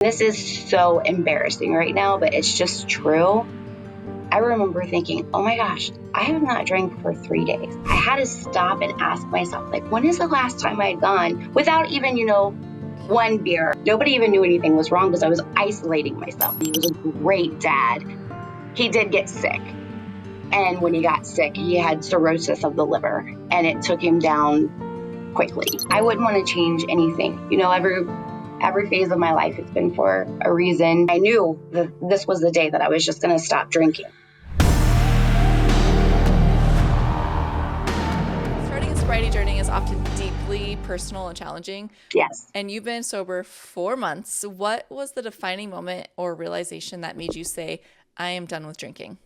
This is so embarrassing right now, but it's just true. I remember thinking, oh my gosh, I have not drank for 3 days. I had to stop and ask myself, like, when is the last time I had gone without even, one beer? Nobody even knew anything was wrong because I was isolating myself. He was a great dad. He did get sick. And when he got sick, he had cirrhosis of the liver, and it took him down quickly. I wouldn't want to change anything. Every phase of my life, it's been for a reason. I knew that this was the day that I was just going to stop drinking. Starting a sobriety journey is often deeply personal and challenging. Yes. And you've been sober 4 months. What was the defining moment or realization that made you say, I am done with drinking?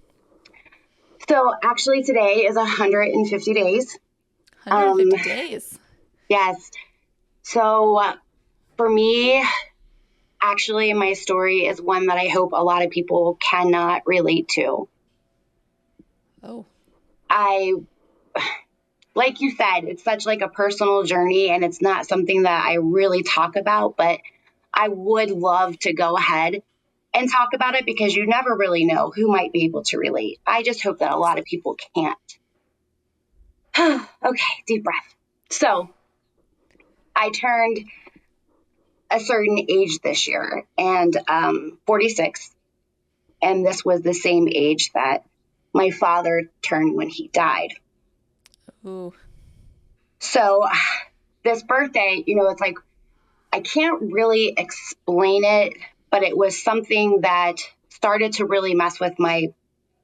So actually today is 150 days. 150 days? Yes. So for me, actually, my story is one that I hope a lot of people cannot relate to. Oh. Like you said, it's such like a personal journey, and it's not something that I really talk about, but I would love to go ahead and talk about it because you never really know who might be able to relate. I just hope that a lot of people can't. Okay, deep breath. So I turned a certain age this year, and 46, and this was the same age that my father turned when he died. Ooh. So this birthday, it's like, I can't really explain it, but it was something that started to really mess with my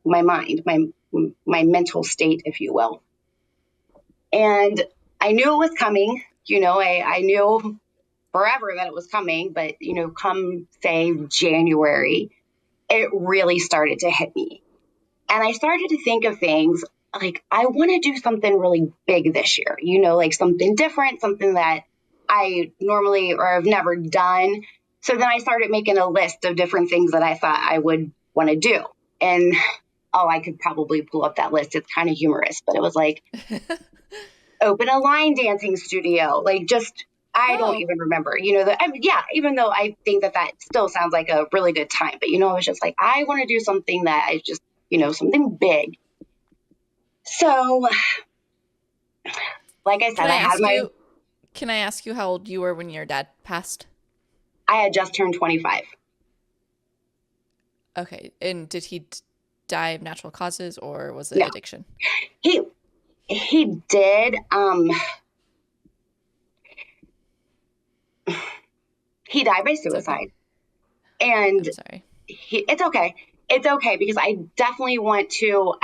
mind, my mental state, if you will. And I knew it was coming. I knew forever that it was coming, but come say January, it really started to hit me. And I started to think of things like, I want to do something really big this year, like something different, something that I normally or have never done. So then I started making a list of different things that I thought I would want to do. And I could probably pull up that list. It's kind of humorous, but it was like open a line dancing studio, like just, I don't even remember, even though I think that still sounds like a really good time, but I was just like, I want to do something that I just, something big. So, like I said, Can I ask you how old you were when your dad passed? I had just turned 25. Okay. And did he die of natural causes, or was it addiction? He did. He died by suicide. Okay. And I'm sorry. It's okay. It's okay because I definitely want to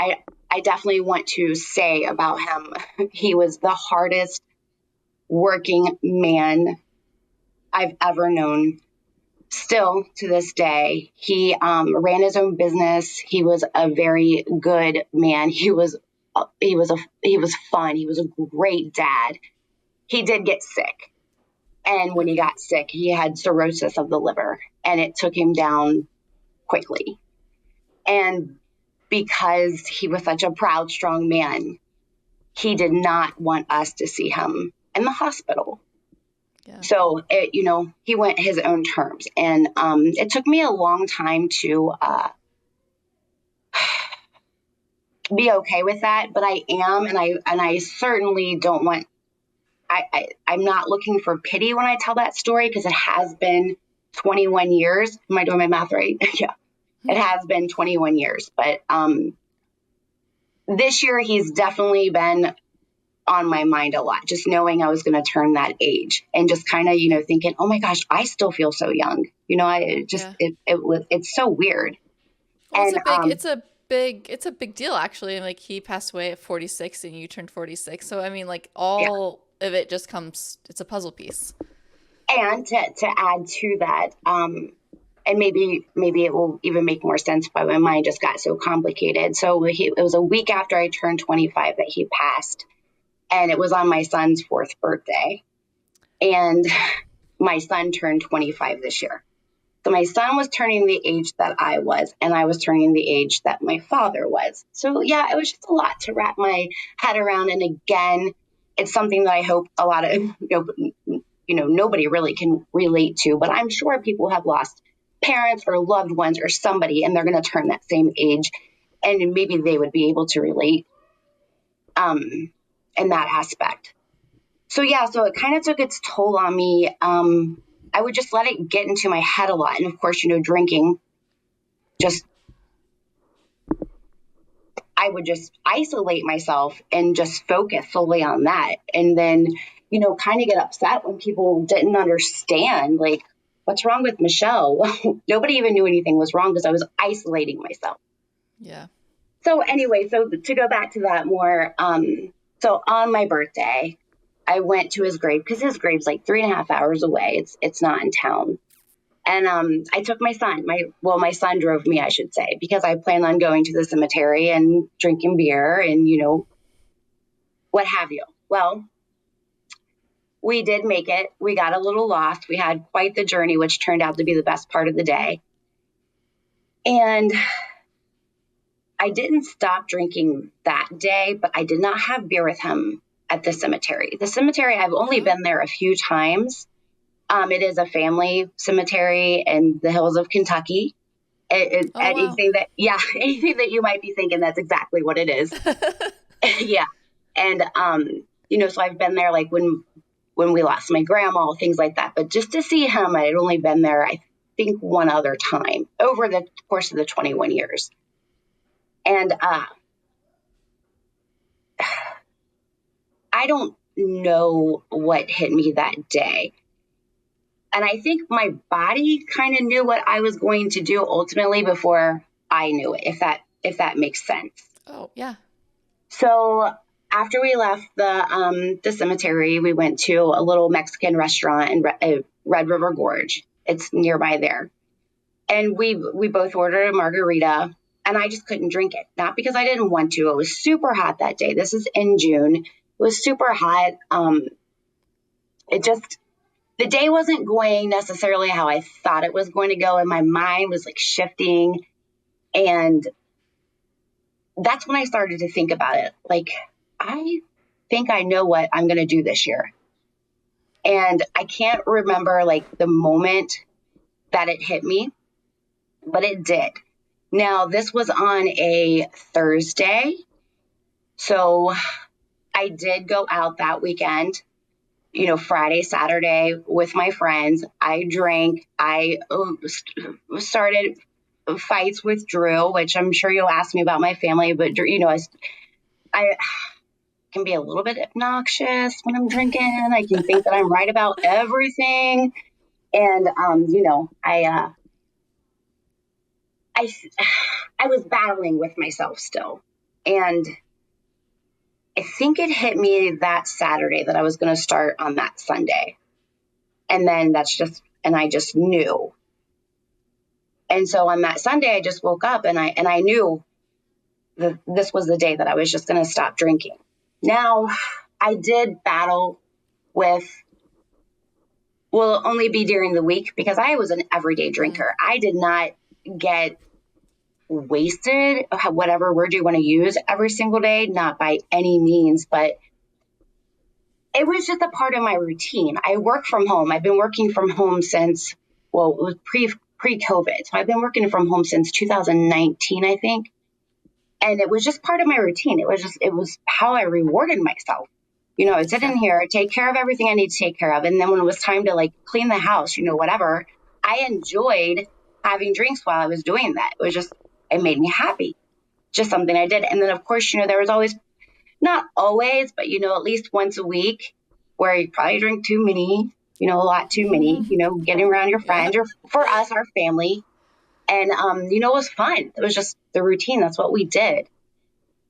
say about him, he was the hardest working man I've ever known. Still to this day, he ran his own business. He was a very good man. He was fun. He was a great dad. He did get sick. And when he got sick, he had cirrhosis of the liver, and it took him down quickly. And because he was such a proud, strong man, he did not want us to see him in the hospital. Yeah. So, he went his own terms. And it took me a long time to be okay with that. But I am, and I certainly don't want, I'm not looking for pity when I tell that story because it has been 21 years. Am I doing my math right? Yeah. It has been 21 years. But this year, he's definitely been on my mind a lot, just knowing I was going to turn that age and just kind of, thinking, oh my gosh, I still feel so young. It's so weird. Well, and it's a big deal actually. Like he passed away at 46 and you turned 46. So, I mean, like all of it just comes, it's a puzzle piece. And to add to that, and maybe it will even make more sense why my mind just got so complicated. So it was a week after I turned 25 that he passed. And it was on my son's 4th birthday. And my son turned 25 this year. So my son was turning the age that I was, and I was turning the age that my father was. So yeah, it was just a lot to wrap my head around. And again, it's something that I hope a lot of nobody really can relate to, but I'm sure people have lost parents or loved ones or somebody, and they're going to turn that same age, and maybe they would be able to relate in that aspect. So yeah, so it kind of took its toll on me. I would just let it get into my head a lot. And of course, drinking, just, I would just isolate myself and just focus solely on that. And then, kind of get upset when people didn't understand, like, what's wrong with Michelle? Nobody even knew anything was wrong because I was isolating myself. Yeah. So anyway, so to go back to that more, so on my birthday, I went to his grave because his grave's like 3.5 hours away. It's not in town. And I took my son. My son drove me, I should say, because I planned on going to the cemetery and drinking beer and, what have you. Well, we did make it. We got a little lost. We had quite the journey, which turned out to be the best part of the day. And I didn't stop drinking that day, but I did not have beer with him at the cemetery. The cemetery, I've only been there a few times. It is a family cemetery in the hills of Kentucky. Anything that you might be thinking, that's exactly what it is. Yeah. And, so I've been there like when we lost my grandma, things like that. But just to see him, I had only been there, I think, one other time over the course of the 21 years. And I don't know what hit me that day. And I think my body kind of knew what I was going to do ultimately before I knew it, if that makes sense. Oh, yeah. So after we left the cemetery, we went to a little Mexican restaurant in Red River Gorge. It's nearby there. And we both ordered a margarita, and I just couldn't drink it. Not because I didn't want to. It was super hot that day. This is in June. It was super hot. The day wasn't going necessarily how I thought it was going to go, and my mind was like shifting. And that's when I started to think about it. Like, I think I know what I'm going to do this year. And I can't remember like the moment that it hit me, but it did. Now, this was on a Thursday. So I did go out that weekend, Friday, Saturday with my friends. I drank. I started fights with Drew, which I'm sure you'll ask me about my family, but, I can be a little bit obnoxious when I'm drinking. I can think that I'm right about everything. And, I was battling with myself still. And I think it hit me that Saturday that I was going to start on that Sunday. And then I just knew. And so on that Sunday, I just woke up and I knew that this was the day that I was just going to stop drinking. Now, I did battle with, will only be during the week because I was an everyday drinker. I did not get wasted, whatever word you want to use, every single day, not by any means, but it was just a part of my routine. I work from home. I've been working from home since, well, it was pre-COVID. So I've been working from home since 2019, I think. And it was just part of my routine. It was how I rewarded myself. I'd sit in here, take care of everything I need to take care of. And then when it was time to like clean the house, whatever, I enjoyed having drinks while I was doing that. It made me happy. Just something I did. And then of course, there was always, not always, but, at least once a week where you probably drink too many, a lot too many, getting around your friends or for us, our family. And, it was fun. It was just the routine. That's what we did.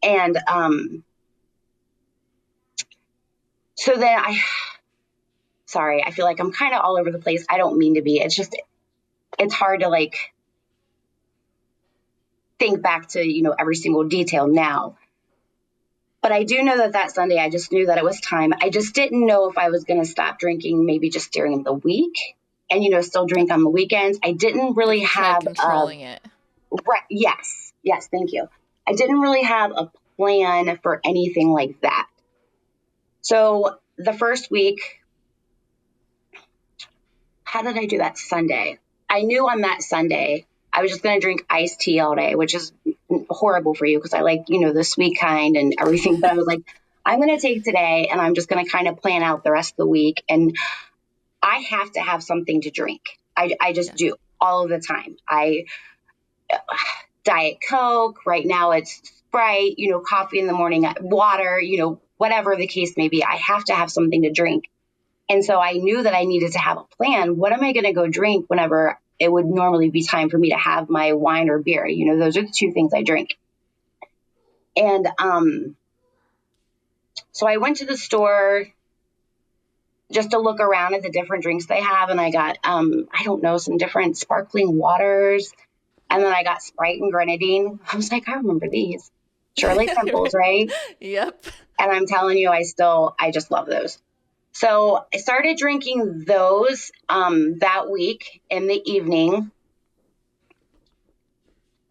And, so then sorry, I feel like I'm kind of all over the place. I don't mean to be. It's hard to like think back to, every single detail now. But I do know that Sunday, I just knew that it was time. I just didn't know if I was going to stop drinking maybe just during the week and, still drink on the weekends. I didn't really have controlling it. Right. Yes. Yes. Thank you. I didn't really have a plan for anything like that. So the first week, how did I do that Sunday? I knew on that Sunday I was just going to drink iced tea all day, which is horrible for you because I like, the sweet kind and everything. But I was like, I'm going to take today and I'm just going to kind of plan out the rest of the week. And I have to have something to drink. I just do all of the time. Diet Coke. Right now it's Sprite, coffee in the morning, water, whatever the case may be. I have to have something to drink. And so I knew that I needed to have a plan. What am I going to go drink whenever it would normally be time for me to have my wine or beer? Those are the two things I drink. And so I went to the store just to look around at the different drinks they have. And I got, I don't know, some different sparkling waters. And then I got Sprite and grenadine. I was like, I remember these. Shirley Temples, right? Yep. And I'm telling you, I just love those. So I started drinking those that week in the evening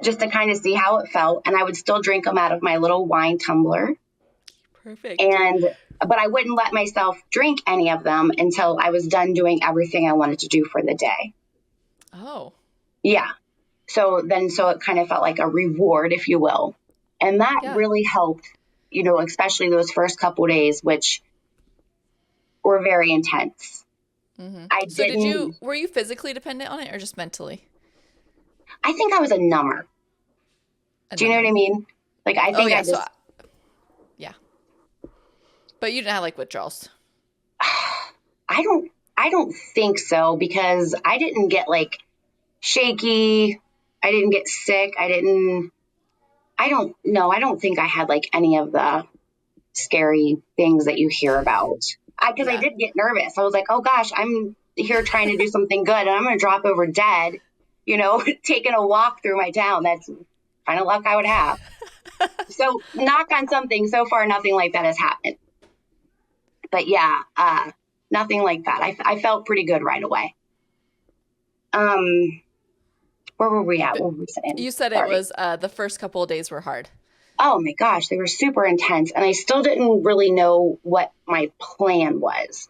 just to kind of see how it felt. And I would still drink them out of my little wine tumbler. Perfect. But I wouldn't let myself drink any of them until I was done doing everything I wanted to do for the day. Oh. Yeah. So it kind of felt like a reward, if you will. And that really helped, especially those first couple of days, which were very intense. Mm-hmm. Were you physically dependent on it or just mentally? I think I was a number. Do you know what I mean? Like, I think yeah. But you didn't have like withdrawals. I don't think so, because I didn't get like shaky. I didn't get sick. I don't think I had like any of the scary things that you hear about. Because I did get nervous. I was like, oh gosh, I'm here trying to do something good and I'm going to drop over dead, taking a walk through my town. That's kind of luck I would have. So knock on something. So far, nothing like that has happened. But yeah, nothing like that. I felt pretty good right away. Where were we at? What were we saying? You said It was the first couple of days were hard. Oh my gosh, they were super intense. And I still didn't really know what my plan was.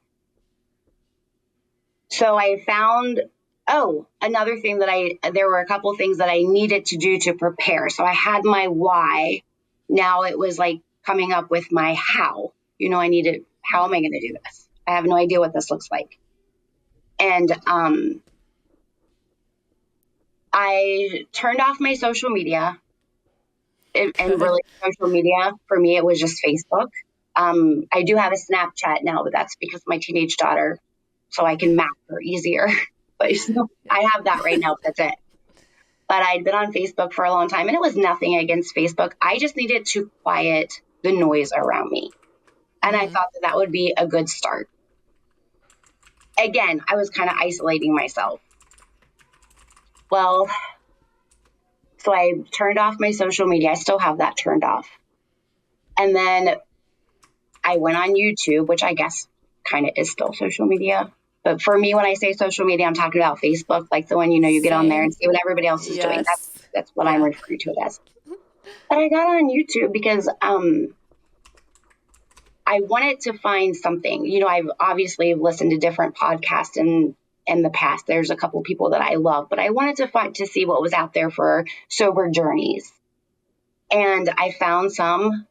So I found, another thing there were a couple of things that I needed to do to prepare. So I had my why. Now it was like coming up with my how. How am I going to do this? I have no idea what this looks like. And I turned off my social media. And really, social media, for me, it was just Facebook. I do have a Snapchat now, but that's because of my teenage daughter, so I can map her easier. But I have that right now. That's it. But I'd been on Facebook for a long time, and it was nothing against Facebook. I just needed to quiet the noise around me. And I thought that would be a good start. Again, I was kind of isolating myself. Well, so I turned off my social media. I still have that turned off. And then I went on YouTube, which I guess kind of is still social media. But for me, when I say social media, I'm talking about Facebook, like the one, you get on there and see what everybody else is doing. That's what I'm referring to it as. But I got on YouTube because I wanted to find something. I've obviously listened to different podcasts in the past. There's a couple people that I love, but I wanted to see what was out there for sober journeys. And I found some.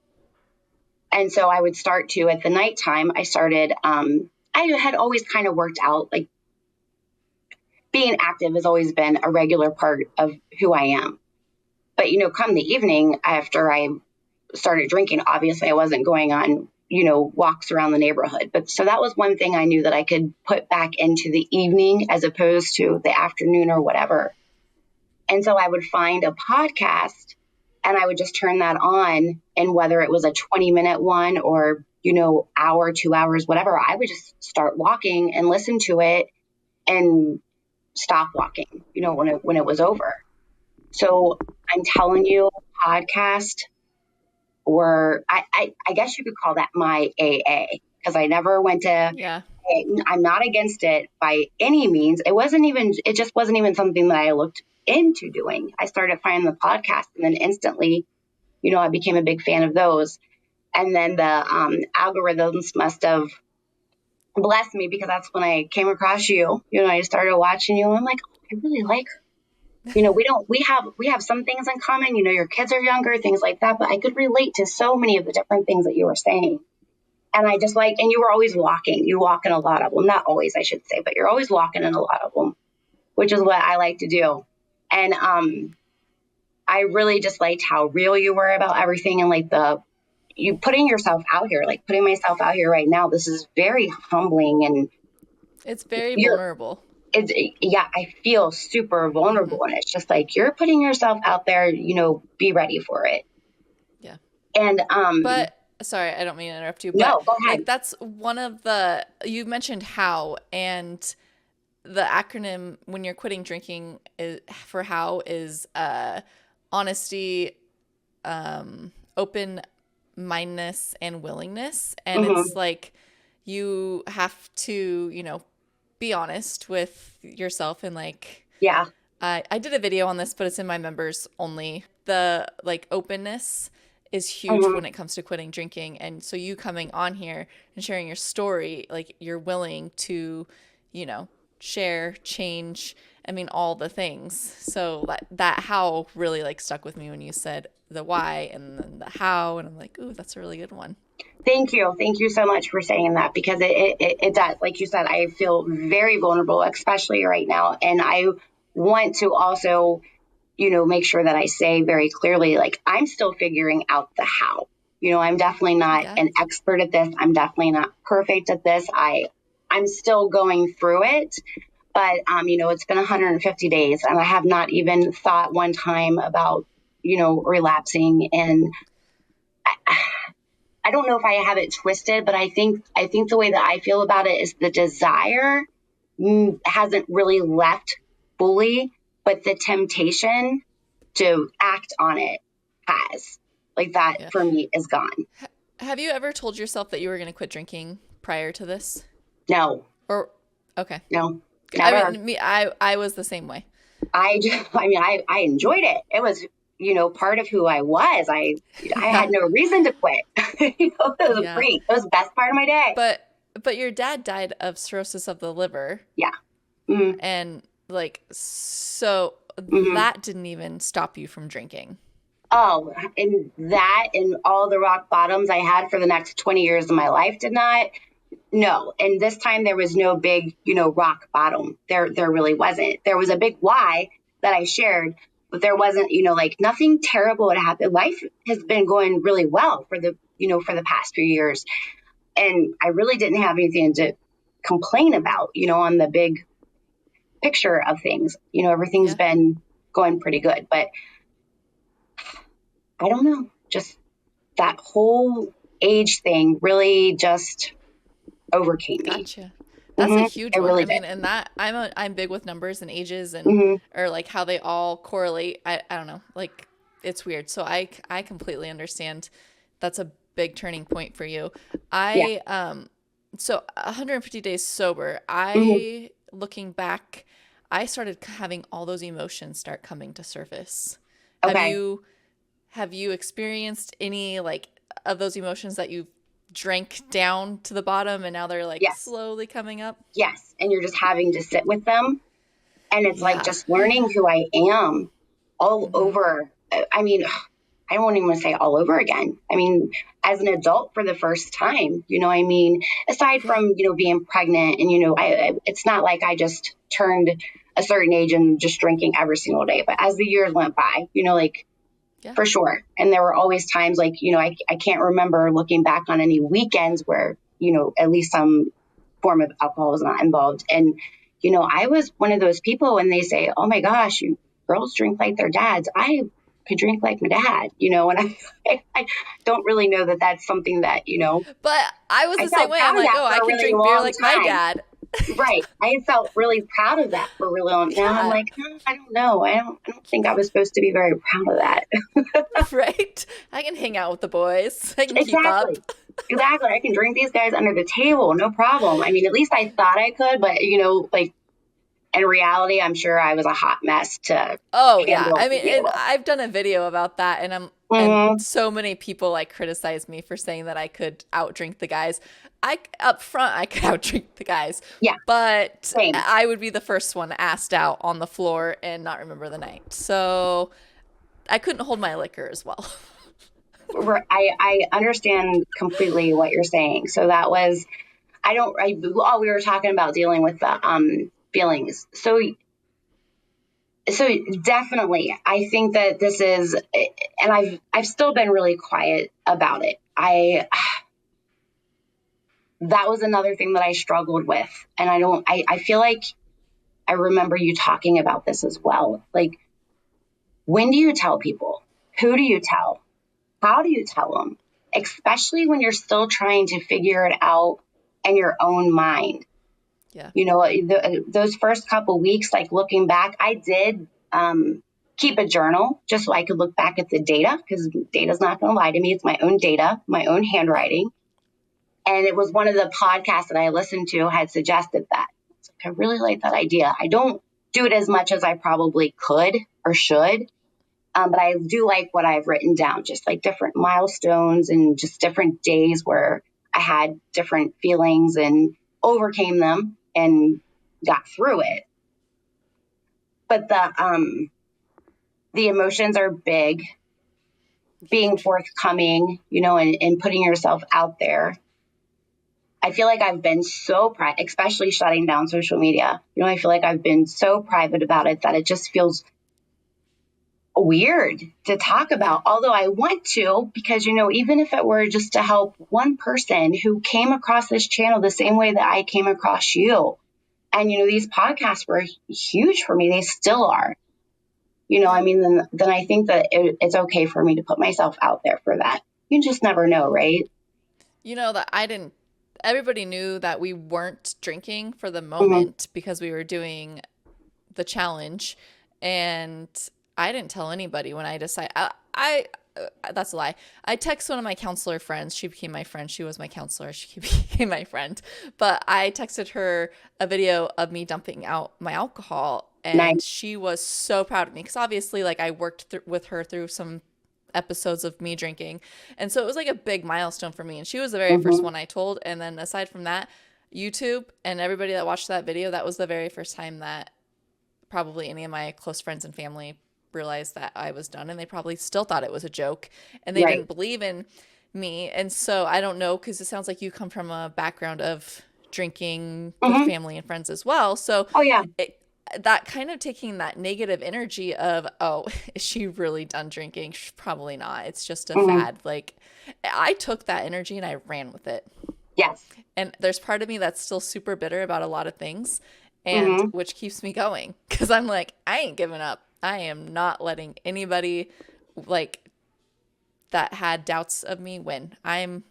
And so I would start to, at the nighttime, I started, I had always kind of worked out, like being active has always been a regular part of who I am. But, come the evening after I started drinking, obviously I wasn't going on, walks around the neighborhood. But so that was one thing I knew that I could put back into the evening as opposed to the afternoon or whatever. And so I would find a podcast and I would just turn that on. And whether it was a 20-minute one or, hour, 2 hours, whatever, I would just start walking and listen to it and stop walking, when it was over. So I'm telling you, podcast, or I guess you could call that my AA, because I never went to, I'm not against it by any means. It just wasn't even something that I looked into doing. I started finding the podcast and then instantly, I became a big fan of those. And then the algorithms must have bless me, because that's when I came across you. I started watching you, and I'm like, oh, I really like we have some things in common. Your kids are younger, things like that, but I could relate to so many of the different things that you were saying. And I just and you were always walking. You walk in a lot of them, not always, I should say, but you're always walking in a lot of them, which is what I like to do. And I really just liked how real you were about everything, and like you putting yourself out here, like putting myself out here right now. This is very humbling, and It's very you're, vulnerable. yeah, I feel super vulnerable. And it's just like, you're putting yourself out there, be ready for it. Yeah. And, But sorry, I don't mean to interrupt you, but no, go like ahead. that's one of the, you mentioned how, and the acronym when you're quitting drinking for how is honesty, open mindedness, and willingness. And it's Mm-hmm. like you have to, be honest with yourself and like Yeah. I did a video on this, but it's in my members only. The like openness is huge Mm-hmm. when it comes to quitting drinking. And so you coming on here and sharing your story, like you're willing to, share, change, I mean, all the things. So that how really like stuck with me when you said the why and then the how. And I'm like, ooh, that's a really good one. Thank you. Thank you so much for saying that, because it does. Like you said, I feel very vulnerable, especially right now. And I want to also, make sure that I say very clearly, like, I'm still figuring out the how. I'm definitely not Yeah. an expert at this. I'm definitely not perfect at this. I'm still going through it, but, it's been 150 days, and I have not even thought one time about, relapsing. And I don't know if I have it twisted, but I think the way that I feel about it is the desire hasn't really left fully, but the temptation to act on it has. Like, that Yeah. for me is gone. Have you ever told yourself that you were going to quit drinking prior to this? No, Or, okay. no, I never. mean, I was the same way. I enjoyed it. It was, part of who I was. I Yeah. had no reason to quit. It was Yeah. great. It was the best part of my day. But your dad died of cirrhosis of the liver, Yeah. Mm-hmm. and like so Mm-hmm. that didn't even stop you from drinking. Oh, and that and all the rock bottoms I had for the next 20 years of my life did not. No. And this time there was no big, rock bottom. There really wasn't. There was a big why that I shared, but there wasn't, like, nothing terrible had happened. Life has been going really well for the past few years. And I really didn't have anything to complain about, on the big picture of things. Everything's Yeah. been going pretty good, but I don't know. Just that whole age thing really just overcame me. Gotcha. That's a huge It one. really I did. mean, and that I'm big with numbers and ages and hmm or like how they all correlate. I don't know. Like it's weird. So I completely understand. That's a big turning point for you. Yeah. So 150 days sober. hmm I looking back, I started having all those emotions start coming to surface. Have Okay. you experienced any like of those emotions that you drank down to the bottom and now they're like Yes. slowly coming up? Yes. And you're just having to sit with them. And it's like Yeah. just learning who I am all Mm-hmm. over. I mean, I don't even want to say all over again. I mean, as an adult for the first time, aside Yeah. from, being pregnant and, it's not like I just turned a certain age and just drinking every single day. But as the years went by, like, Yeah. for sure. And there were always times like, I can't remember looking back on any weekends where, at least some form of alcohol was not involved. And, I was one of those people when they say, oh my gosh, you girls drink like their dads. I could drink like my dad, and I don't really know that that's something that, But I was I the same felt way. proud I'm of like, that oh, for I a can really drink beer long like my time. dad. Right. I felt really proud of that for really long. Now I'm Yeah. like, I don't know. I don't think I was supposed to be very proud of that. Right? I can hang out with the boys. I can keep up. Exactly. Exactly. I can drink these guys under the table, no problem. I mean, at least I thought I could, but like, in reality, I'm sure I was a hot mess to Oh yeah. handle I to mean, deal and with. I've done a video about that and I'm And Hmm. so many people like criticized me for saying that I could outdrink the guys. I up front I could outdrink the guys, Yeah, but same. I would be the first one asked out on the floor and not remember the night. So I couldn't hold my liquor as well. I understand completely what you're saying. So that was, we were talking about dealing with the feelings. So definitely, I think that this is, and I've still been really quiet about it. That was another thing that I struggled with. And I feel like I remember you talking about this as well. Like, when do you tell people? Who do you tell? How do you tell them? Especially when you're still trying to figure it out in your own mind. Yeah. Those first couple weeks, like looking back, I did keep a journal just so I could look back at the data, because data's not going to lie to me. It's my own data, my own handwriting. And it was one of the podcasts that I listened to had suggested that. I really like that idea. I don't do it as much as I probably could or should, but I do like what I've written down, just like different milestones and just different days where I had different feelings and overcame them and got through it. But the emotions are big. Being Huge. forthcoming, and putting yourself out there. I feel like I've been so private, especially shutting down social media. I feel like I've been so private about it that it just feels weird to talk Yeah. about. Although I want to, because, even if it were just to help one person who came across this channel the same way that I came across you. And, these podcasts were huge for me. They still are. I Yeah. mean, then I think that it's okay for me to put myself out there for that. You just never know, right? You know that I didn't everybody knew that we weren't drinking for the Mm-hmm. moment because we were doing the challenge, and I didn't tell anybody when I decided. I That's a lie. I texted one of my counselor friends. She became my friend. She was my counselor. She became my friend. But I texted her a video of me dumping out my alcohol, Nice. and she was so proud of me because obviously, like, I worked with her through some episodes of me drinking, and so it was like a big milestone for me. And she was the very first Mm-hmm. one I told. And then aside from that, YouTube and everybody that watched that video, that was the very first time that probably any of my close friends and family realized that I was done, and they probably still thought it was a joke, and they Right. didn't believe in me. And so I don't know, because it sounds like you come from a background of drinking with Mm-hmm. family and friends as well. So Oh, yeah. it, that kind of taking that negative energy of, oh, is she really done drinking? Probably not. It's just a Mm-hmm. fad. Like, I took that energy and I ran with it. Yes. And there's part of me that's still super bitter about a lot of things, and Mm-hmm. which keeps me going because I'm like, I ain't giving up. I am not letting anybody like that had doubts of me win. I'm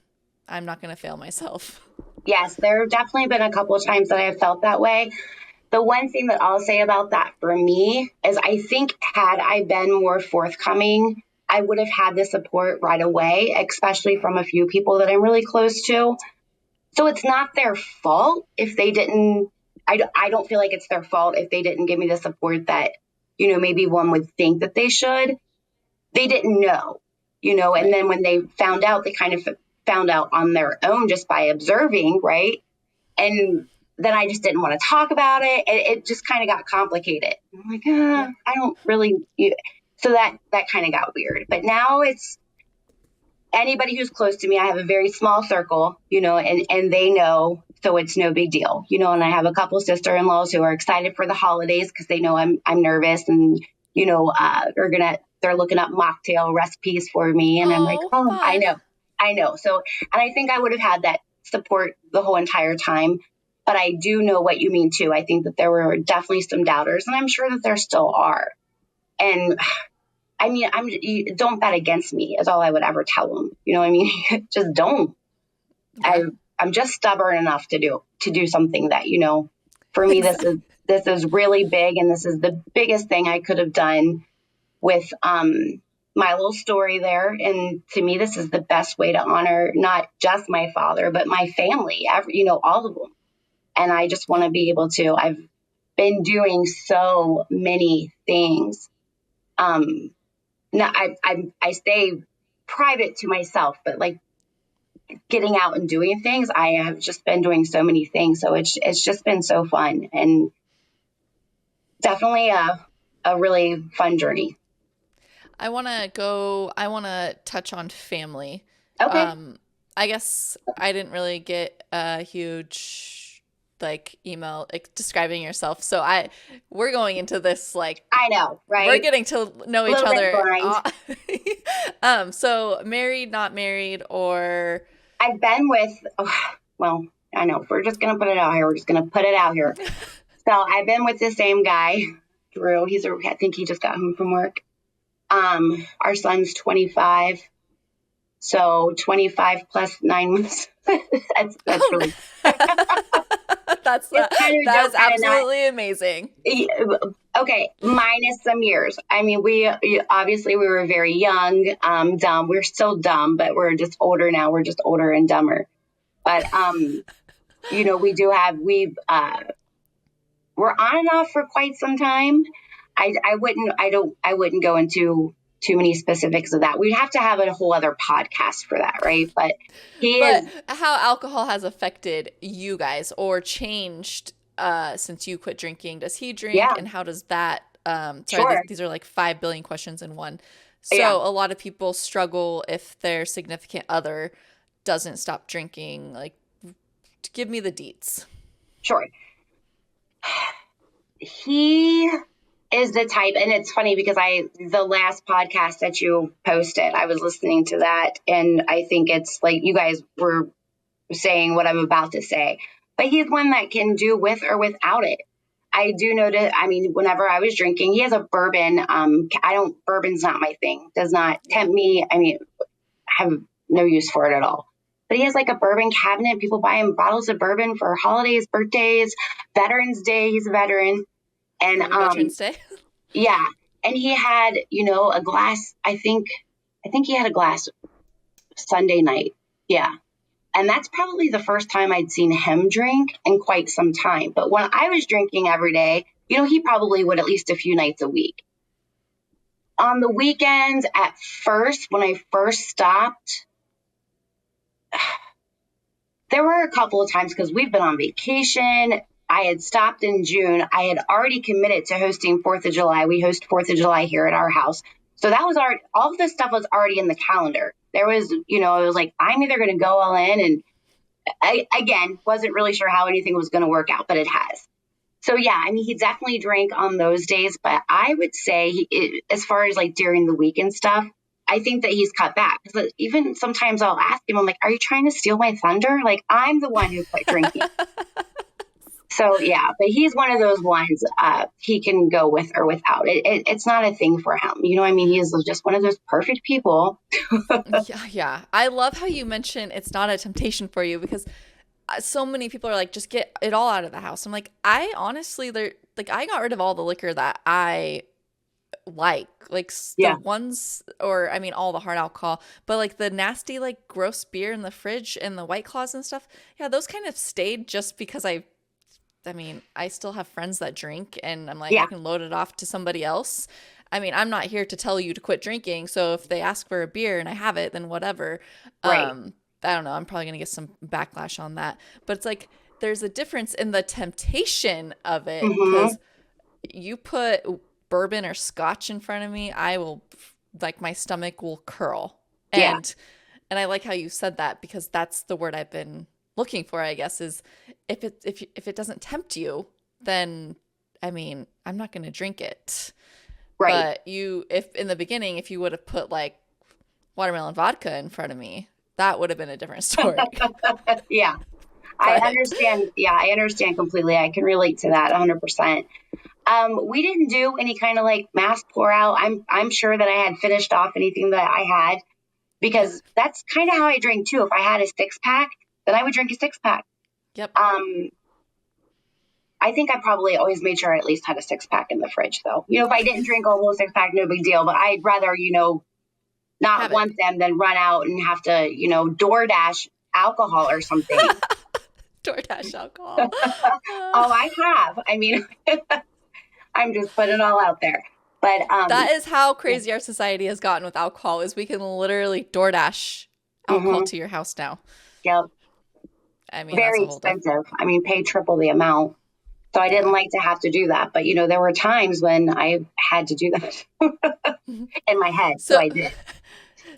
not going to fail myself. Yes, there have definitely been a couple of times that I have felt that way. The one thing that I'll say about that for me is I think had I been more forthcoming, I would have had the support right away, especially from a few people that I'm really close to. So it's not their fault if they didn't, I don't feel like it's their fault if they didn't give me the support that, maybe one would think that they should. They didn't know, and Right. then when they found out, they kind of found out on their own just by observing, right? And then I just didn't want to talk about it. It just kind of got complicated. I'm like, Yeah. I don't really. So that kind of got weird. But now it's anybody who's close to me. I have a very small circle, and they know, so it's no big deal, And I have a couple sister-in-laws who are excited for the holidays because they know I'm nervous, and they're looking up mocktail recipes for me, and I'm like, Oh, oh, fun. I know. So, and I think I would have had that support the whole entire time. But I do know what you mean too. I think that there were definitely some doubters, and I'm sure that there still are. And I mean, don't bet against me is all I would ever tell them. You know what I mean? Just don't. Yeah. I I'm just stubborn enough to do something that, for me Exactly. this is really big, and this is the biggest thing I could have done with my little story there. And to me, this is the best way to honor not just my father, but my family, all of them. And I just want Yeah. to be able to. I've been doing so many things. Um, no, I stay private to myself, but like getting out and doing things, I have just been doing so many things. So it's just been so fun, and definitely a really fun journey. I want to touch on family. Okay. Um, I guess I didn't really get a huge like email like, describing yourself. So we're going into this like I know, we're right? getting to know A each little bit other. blind. So married, not married, or I've been with, oh, well, I know, if we're just going to put it out here. We're just going to put it out here. So I've been with the same guy, Drew. I think he just got home from work. Our son's 25. So 25 plus 9 months. That's oh, really, that it's kind of a that joke, is kind of not. absolutely amazing. Okay, minus some years. I mean, we obviously we were very young, dumb. We're still dumb, but we're just older now. We're just older and dumber. But we do have we're on and off for quite some time. I wouldn't go into too many specifics of that. We'd have to have a whole other podcast for that, right? But he But is how alcohol has affected you guys or changed since you quit drinking? Does he drink, yeah, and how does that? Sorry, sure. these are like 5 billion questions in one. Yeah, So a lot of people struggle if their significant other doesn't stop drinking. Like, give me the deets. sure. He is the type, and it's funny because the last podcast that you posted, I was listening to that, and I think it's like you guys were saying what I'm about to say, but he's one that can do with or without it. I do notice, I mean, whenever I was drinking, he has a bourbon. Bourbon's not my thing, does not Yeah. tempt me. I mean, I have no use for it at all. But he has like a bourbon cabinet. People buy him bottles of bourbon for holidays, birthdays, Veterans Day. He's a veteran. And Happy Veterans Day. yeah. And he had, a glass, I think he had a glass Sunday night. Yeah. And that's probably the first time I'd seen him drink in quite some time. But when I was drinking every day, he probably would at least a few nights a week. On the weekends, at first, when I first stopped, there were a couple of times because we've been on vacation. I had stopped in June. I had already committed to hosting 4th of July. We host 4th of July here at our house. So that was all of this stuff was already in the calendar. There was, it was like, I'm either going to go all in, and I, again, wasn't really sure how anything was going to work out, but it has. So yeah, I mean, he definitely drank on those days, but I would say as far as like during the week and stuff, I think that he's cut back. Because even sometimes I'll ask him, I'm like, are you trying to steal my thunder? Like, I'm the one who quit drinking. So yeah, but he's one of those ones, he can go with or without. It's not a thing for him. You know what I mean? He is just one of those perfect people. Yeah, yeah. I love how you mention it's not a temptation for you because so many people are like, just get it all out of the house. I'm like, I honestly, I got rid of all the liquor that I like the Yeah, ones, or I mean, all the hard alcohol, but like the nasty, like gross beer in the fridge and the White Claws and stuff. Yeah, those kind of stayed just because I mean, I still have friends that drink, and I'm like, yeah, I can load it off to somebody else. I mean, I'm not here to tell you to quit drinking. So if they ask for a beer and I have it, then whatever. right. I don't know. I'm probably going to get some backlash on that. But it's like there's a difference in the temptation of it Hmm. because you put bourbon or scotch in front of me, I will, like, my stomach will curl. Yeah, And I like how you said that because that's the word I've been looking for, I guess, is if it doesn't tempt you, then I mean, I'm not going to drink it. right. But if in the beginning, if you would have put like watermelon vodka in front of me, that would have been a different story. Yeah, I But understand. Yeah, I understand completely. I can relate to that 100%. We didn't do any kind of like mass pour out. I'm sure that I had finished off anything that I had yep, because that's kind of how I drink too. If I had a 6 pack, then I would drink a 6 pack. yep, Um, I think I probably always made sure I at least had a 6 pack in the fridge though. If I didn't drink a whole 6 pack, no big deal. But I'd rather, not have it. want them than run out and have to, DoorDash alcohol or something. DoorDash alcohol. Oh, I have. I mean, I'm just putting it all out there. But That is how yeah. crazy our society has gotten with alcohol is we can literally DoorDash alcohol Hmm. to your house now. Yep. I mean, that's Very a whole different. expensive. I mean, pay triple the amount. So I didn't Yeah. like to have to do that. But, there were times when I had to do that in my head. So So I did.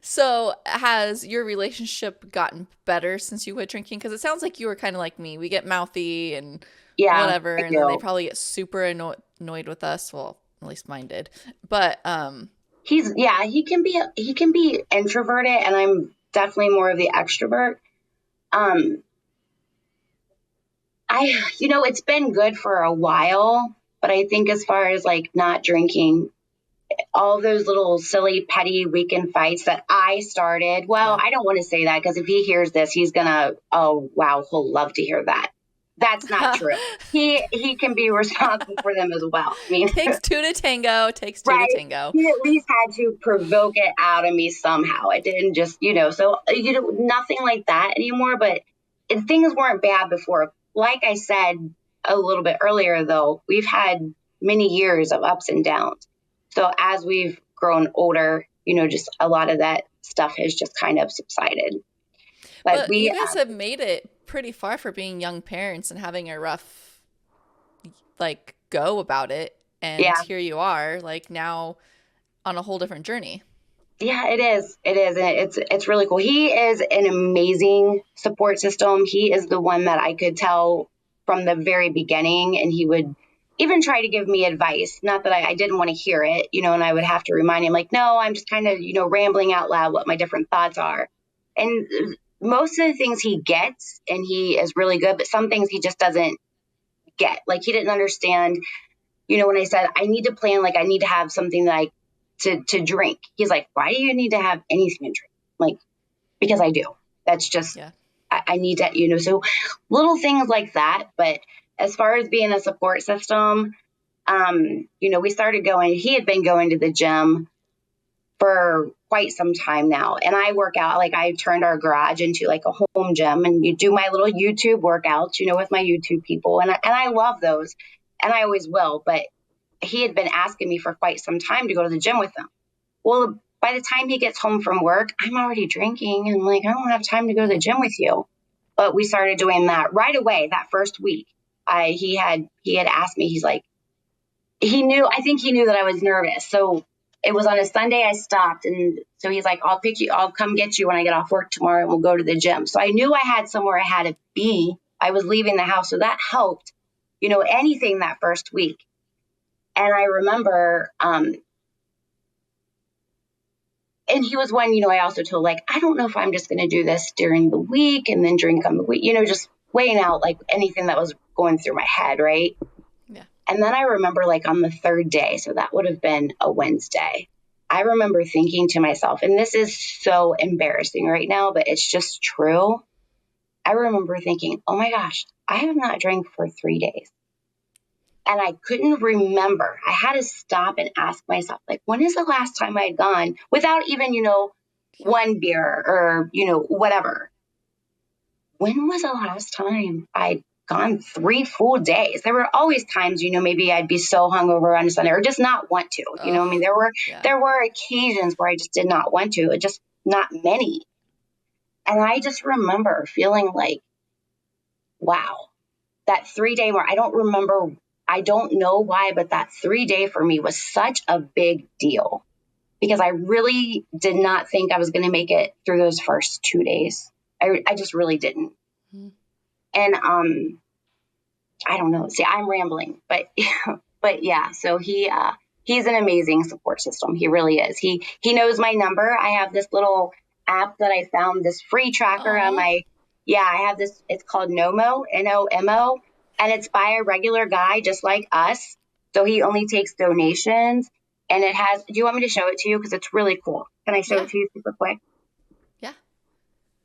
so has your relationship gotten better since you quit drinking? Because it sounds like you were kind of like me. We get mouthy and Yeah, whatever, I and then they do. probably get super annoyed with us. Well, at least mine did. But Yeah, he can be introverted and I'm definitely more of the extrovert. Um, it's been good for a while, but I think as far as like not drinking, all those little silly petty weekend fights that I started. Well, yeah. I don't want to say that because if he hears this, he's gonna, oh wow, he'll love to hear that. That's not true. He can be responsible for them as well. I mean, Takes two to tango. Takes two to right? tango. He at least had to provoke it out of me somehow. It didn't just, so nothing like that anymore. But things weren't bad before. Like I said a little bit earlier, though, we've had many years of ups and downs. So as we've grown older, just a lot of that stuff has just kind of subsided. But But you we, guys have made it pretty far for being young parents and having a rough like go about it. And yeah, here you are, like now on a whole different journey. yeah, it is. It is. And it's really cool. He is an amazing support system. He is the one that I could tell from the very beginning, and he would even try to give me advice. Not that I didn't want to hear it, and I would have to remind him, like, no, I'm just kind of, rambling out loud what my different thoughts are. And most of the things he gets, and he is really good, but some things he just doesn't get. Like, he didn't understand when I said I need to plan, like I need to have something that to drink. He's like, why do you need to have anything to drink? Like, because I do. That's just Yeah. I need to, so little things like that. But as far as being a support system, we started going. He had been going to the gym for quite some time now, and I work out. Like I turned our garage into like a home gym, and you do my little YouTube workouts, with my YouTube people, and I love those, and I always will. But he had been asking me for quite some time to go to the gym with him. Well, by the time he gets home from work, I'm already drinking and like, I don't have time to go to the gym with you. But we started doing that right away that first week. He had asked me, he's like, I think he knew that I was nervous. So it was on a Sunday I stopped. And so he's like, I'll come get you when I get off work tomorrow and we'll go to the gym. So I knew I had somewhere I had to be. I was leaving the house. So that helped, anything that first week. And I remember, and he was one, I also told, like, I don't know if I'm just going to do this during the week and then drink on the week, just weighing out like anything that was going through my head. Right. Yeah. And then I remember like on the third day, so that would have been a Wednesday, I remember thinking to myself, and this is so embarrassing right now, but it's just true. I remember thinking, oh my gosh, I have not drank for 3 days. And I couldn't remember. I had to stop and ask myself, like, when is the last time I had gone without even, one beer or, whatever? When was the last time I'd gone 3 full days? There were always times, maybe I'd be so hungover on a Sunday or just not want to, Oh, I mean, there were, yeah. there were occasions where I just did not want to, just not many. And I just remember feeling like, wow, that 3 day mark, I don't know why, but that 3 day for me was such a big deal because I really did not think I was going to make it through those first 2 days. I just really didn't. Mm-hmm. And I don't know. See, I'm rambling, but but yeah. So he's an amazing support system. He really is. He knows my number. I have this little app that I found, this free tracker on Aw. my. Yeah, I have this. It's called Nomo, Nomo, and it's by a regular guy just like us. So he only takes donations, and it has. Do you want me to show it to you? Because it's really cool. Can I show Yeah. it to you super quick? Yeah.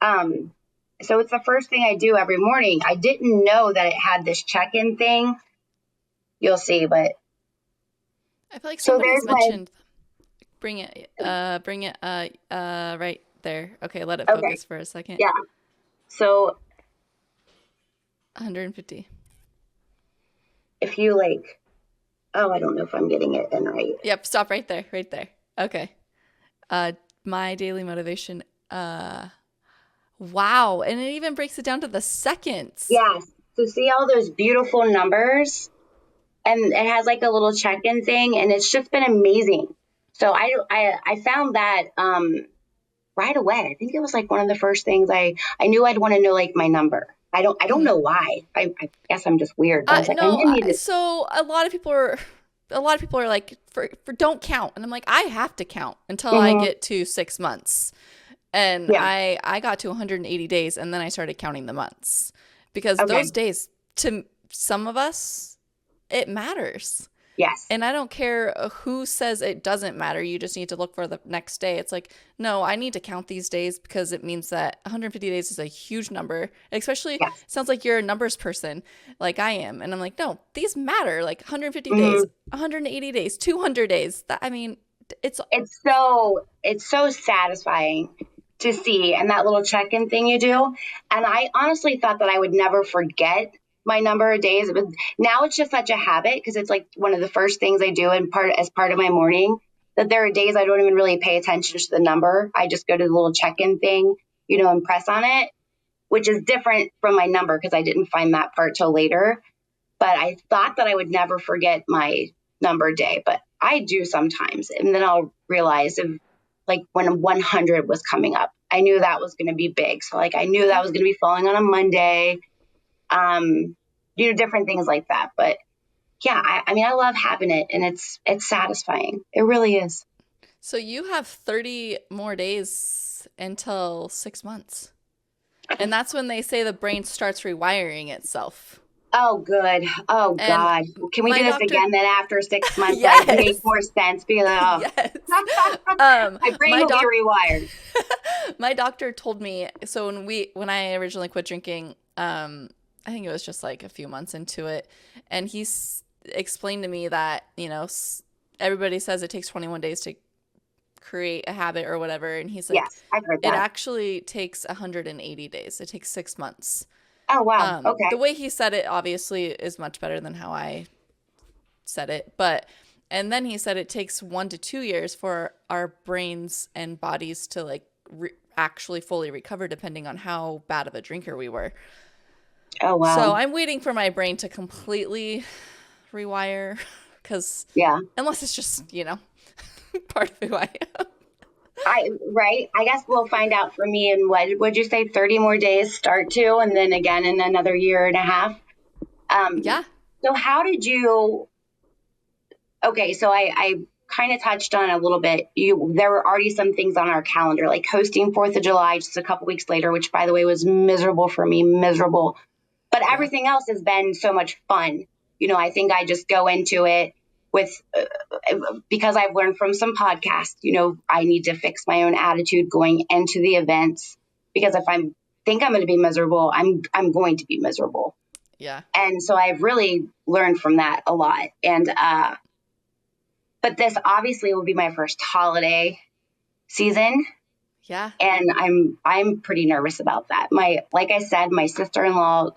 Um, so it's the first thing I do every morning. I didn't know that it had this check-in thing. You'll see, but I feel like so somebody's there's my. mentioned bring it right there. Okay, let it Okay, focus for a second. yeah. So 150. if you like Oh, I don't know if I'm getting it in right. Yep, stop right there, right there. Okay. Uh, my daily motivation. Wow, and it even breaks it down to the seconds. Yes. So see all those beautiful numbers, and it has like a little check-in thing, and it's just been amazing. So I found that right away. I think it was like one of the first things I knew I'd want to know like my number. I don't Mm-hmm. know why. I guess I'm just weird, but I was like, I No, need to. so a lot of people are like for don't count, and I'm like I have to count until I Hmm. get to 6 months, and Yeah. I got to 180 days, and then I started counting the months because those Okay. days to some of us it matters. Yes. And I don't care who says it doesn't matter. You just need to look for the next day. It's like, no, I need to count these days because it means that 150 days is a huge number. Especially, it Yes. sounds like you're a numbers person like I am. And I'm like, no, these matter. Like 150 days, Hmm. 180 days, 200 days. I mean, it's, It's so satisfying to see, and that little check-in thing you do. And I honestly thought that I would never forget my number of days. But now it's just such a habit because it's like one of the first things I do and part as part of my morning. That there are days I don't even really pay attention to the number. I just go to the little check-in thing, and press on it, which is different from my number because I didn't find that part till later. But I thought that I would never forget my number day, but I do sometimes. And then I'll realize if like when 100 was coming up, I knew that was going to be big. So like I knew that yeah. was going to be falling on a Monday, um, different things like that. But yeah, I mean, I love having it, and it's satisfying. It really is. So you have 30 more days until 6 months. And that's when they say the brain starts rewiring itself. Oh, good. Oh, And God. Can we my do this doctor, again then after 6 months? So it makes yes, more sense because yes. my brain My will be doc, rewired. my doctor told me. So when I originally quit drinking, I think it was just like a few months into it, and explained to me that everybody says it takes 21 days to create a habit or whatever, and he's like, Yes, I've heard it that. actually takes 180 days. It takes 6 months. Oh, wow. The Okay. way he said it obviously is much better than how I said it, but and then he said it takes 1 to 2 years for our brains and bodies to like actually fully recover, depending on how bad of a drinker we were. Oh, So wow. I'm waiting for my brain to completely rewire, because Yeah. unless it's just part of who I am. Right. I guess we'll find out for me in what would you say 30 more days start to, and then again in another year and a half. Um, Yeah, so how did you, okay, so I kind of touched on it a little bit. There were already some things on our calendar, like hosting 4th of July just a couple weeks later, which by the way was miserable for me, miserable. But yeah, everything else has been so much fun. I think I just go into it with because I've learned from some podcasts. I need to fix my own attitude going into the events because if I think I'm going to be miserable, I'm going to be miserable. yeah, And so I've really learned from that a lot. And but this obviously will be my first holiday season, yeah. and I'm pretty nervous about that. Like I said, my sister-in-law,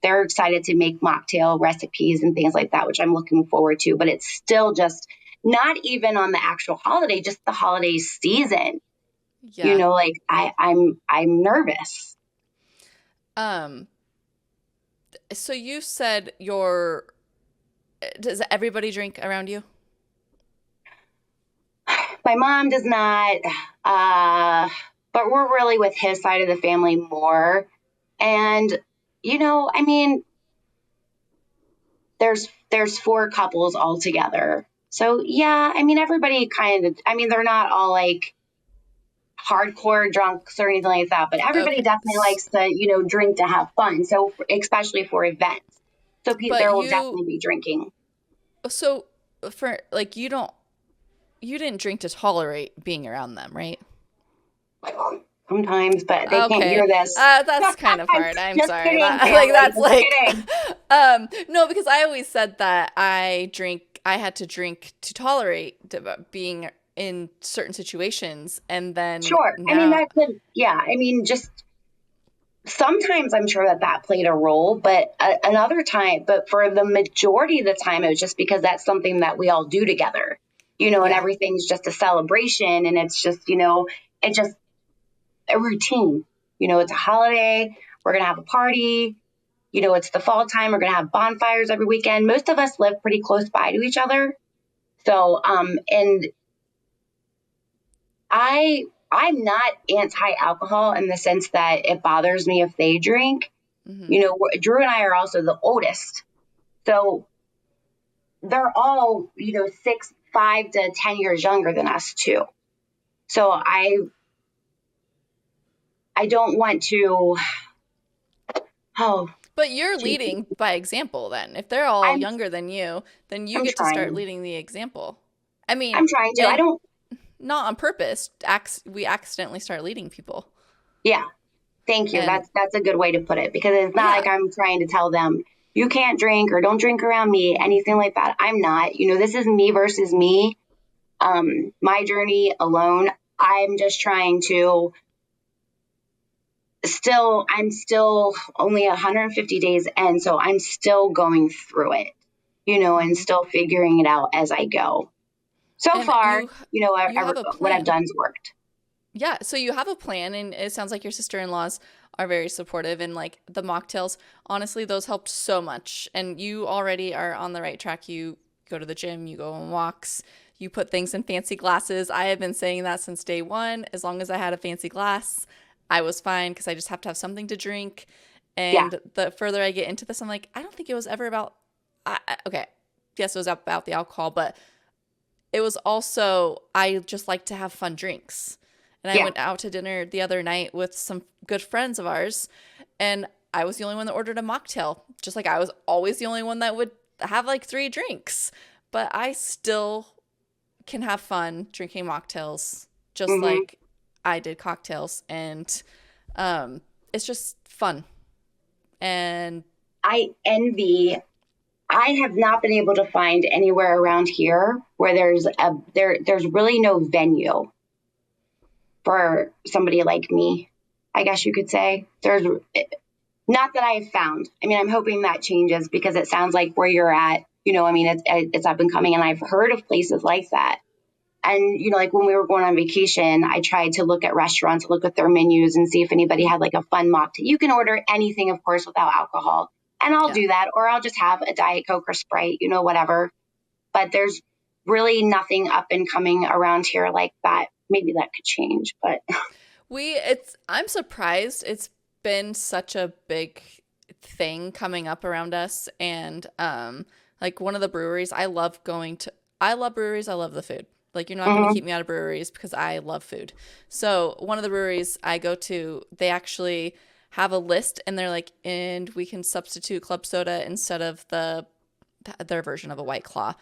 they're excited to make mocktail recipes and things like that, which I'm looking forward to. But it's still just not even on the actual holiday, just the holiday season. Yeah. Like I'm nervous. Um, so you said does everybody drink around you? My mom does not, uh, but we're really with his side of the family more. And I mean, there's four couples all together. So yeah, I mean everybody kind of, I mean they're not all like hardcore drunks or anything like that, but everybody Okay. definitely likes to, drink to have fun. So especially for events. So But there will definitely be drinking. so for like you didn't drink to tolerate being around them, right? Sometimes, but they can't Okay. hear this. That's kind of hard. I'm Just sorry. kidding, That like family. that's Just like kidding. no, because I always said that I had to drink to tolerate being in certain situations, and then Sure. I mean now that could, yeah. I mean just sometimes I'm sure that that played a role, but another time, but for the majority of the time, it was just because that's something that we all do together, and Yeah. everything's just a celebration, and it's just, it's just a routine. It's a holiday. We're going to have a party. It's the fall time. We're going to have bonfires every weekend. Most of us live pretty close by to each other. So, and I'm not anti-alcohol in the sense that it bothers me if they drink. Mm-hmm. Drew and I are also the oldest. So they're all, 5 to 10 years younger than us too. So I don't want to, oh, But you're geez, leading by example then. If they're all I'm, younger than you, then you I'm get to start trying. leading the example. I mean, I'm trying to, I and don't, not on purpose. We accidentally start leading people. yeah, thank you. And That's a good way to put it because it's not like yeah, I'm trying to tell them you can't drink or don't drink around me, anything like that. I'm not, this is me versus me. My journey alone. I'm just trying to I'm still only 150 days in, so I'm still going through it, and mm-hmm. still figuring it out as I go. So And far, you have a what I've plan. done's worked. Yeah, so you have a plan, and it sounds like your sister-in-laws are very supportive. And like the mocktails, honestly, those helped so much. And you already are on the right track. You go to the gym, you go on walks, you put things in fancy glasses. I have been saying that since day one. As long as I had a fancy glass, I was fine because I just have to have something to drink. Yeah, And the further I get into this, I'm like, I don't think it was ever about. Okay, yes, it was about the alcohol, but it was also I just like to have fun drinks. And I yeah, went out to dinner the other night with some good friends of ours, and I was the only one that ordered a mocktail, just like I was always the only one that would have like 3 drinks. But I still can have fun drinking mocktails, just hmm like I did cocktails, and um, it's just fun. And I envy. I have not been able to find anywhere around here where there's really no venue for somebody like me. I guess you could say there's not that I have found. I mean, I'm hoping that changes because it sounds like where you're at, it's up and coming. And I've heard of places like that. And, like when we were going on vacation, I tried to look at restaurants, look at their menus and see if anybody had like a fun mocktail. You can order anything, of course, without alcohol. And I'll yeah, do that. Or I'll just have a Diet Coke or Sprite, whatever. But there's really nothing up and coming around here like that. Maybe that could change. But I'm surprised it's been such a big thing coming up around us. And like one of the breweries I love breweries, I love the food. Like you're not going to mm-hmm, keep me out of breweries because I love food. So one of the breweries I go to, they actually have a list, and they're like, and we can substitute club soda instead of their version of a White Claw.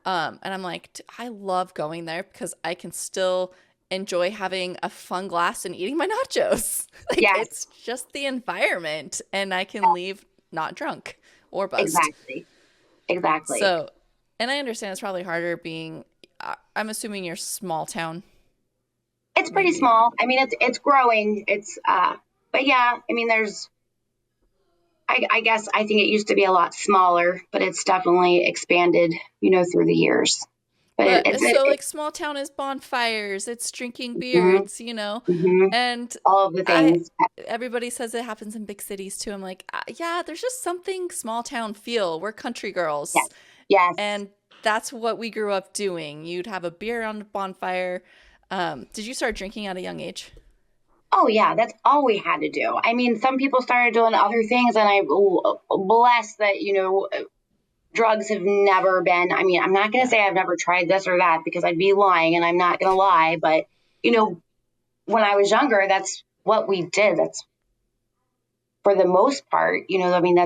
And I'm like, I love going there because I can still enjoy having a fun glass and eating my nachos. Like yes, it's just the environment, and I can leave not drunk or buzzed. exactly. Exactly. So, and I understand it's probably harder being. I'm assuming you're small town, It's pretty maybe. small. I mean, it's growing. But yeah, I mean, I guess I think it used to be a lot smaller, but it's definitely expanded, through the years. But But so like small town is bonfires, it's drinking mhm, beers, mhm, and all of the I things. everybody says it happens in big cities too. I'm like, yeah, there's just something small town feel. We're country girls, Yes, yes. and that's what we grew up doing. You'd have a beer on the bonfire. Did you start drinking at a young age? Oh yeah, that's all we had to do. I mean, some people started doing other things, and I bless that. Drugs have never been. I mean, I'm not going to Yeah. say I've never tried this or that because I'd be lying, and I'm not going to lie. But you know, when I was younger, that's what we did. That's for the most part, I mean,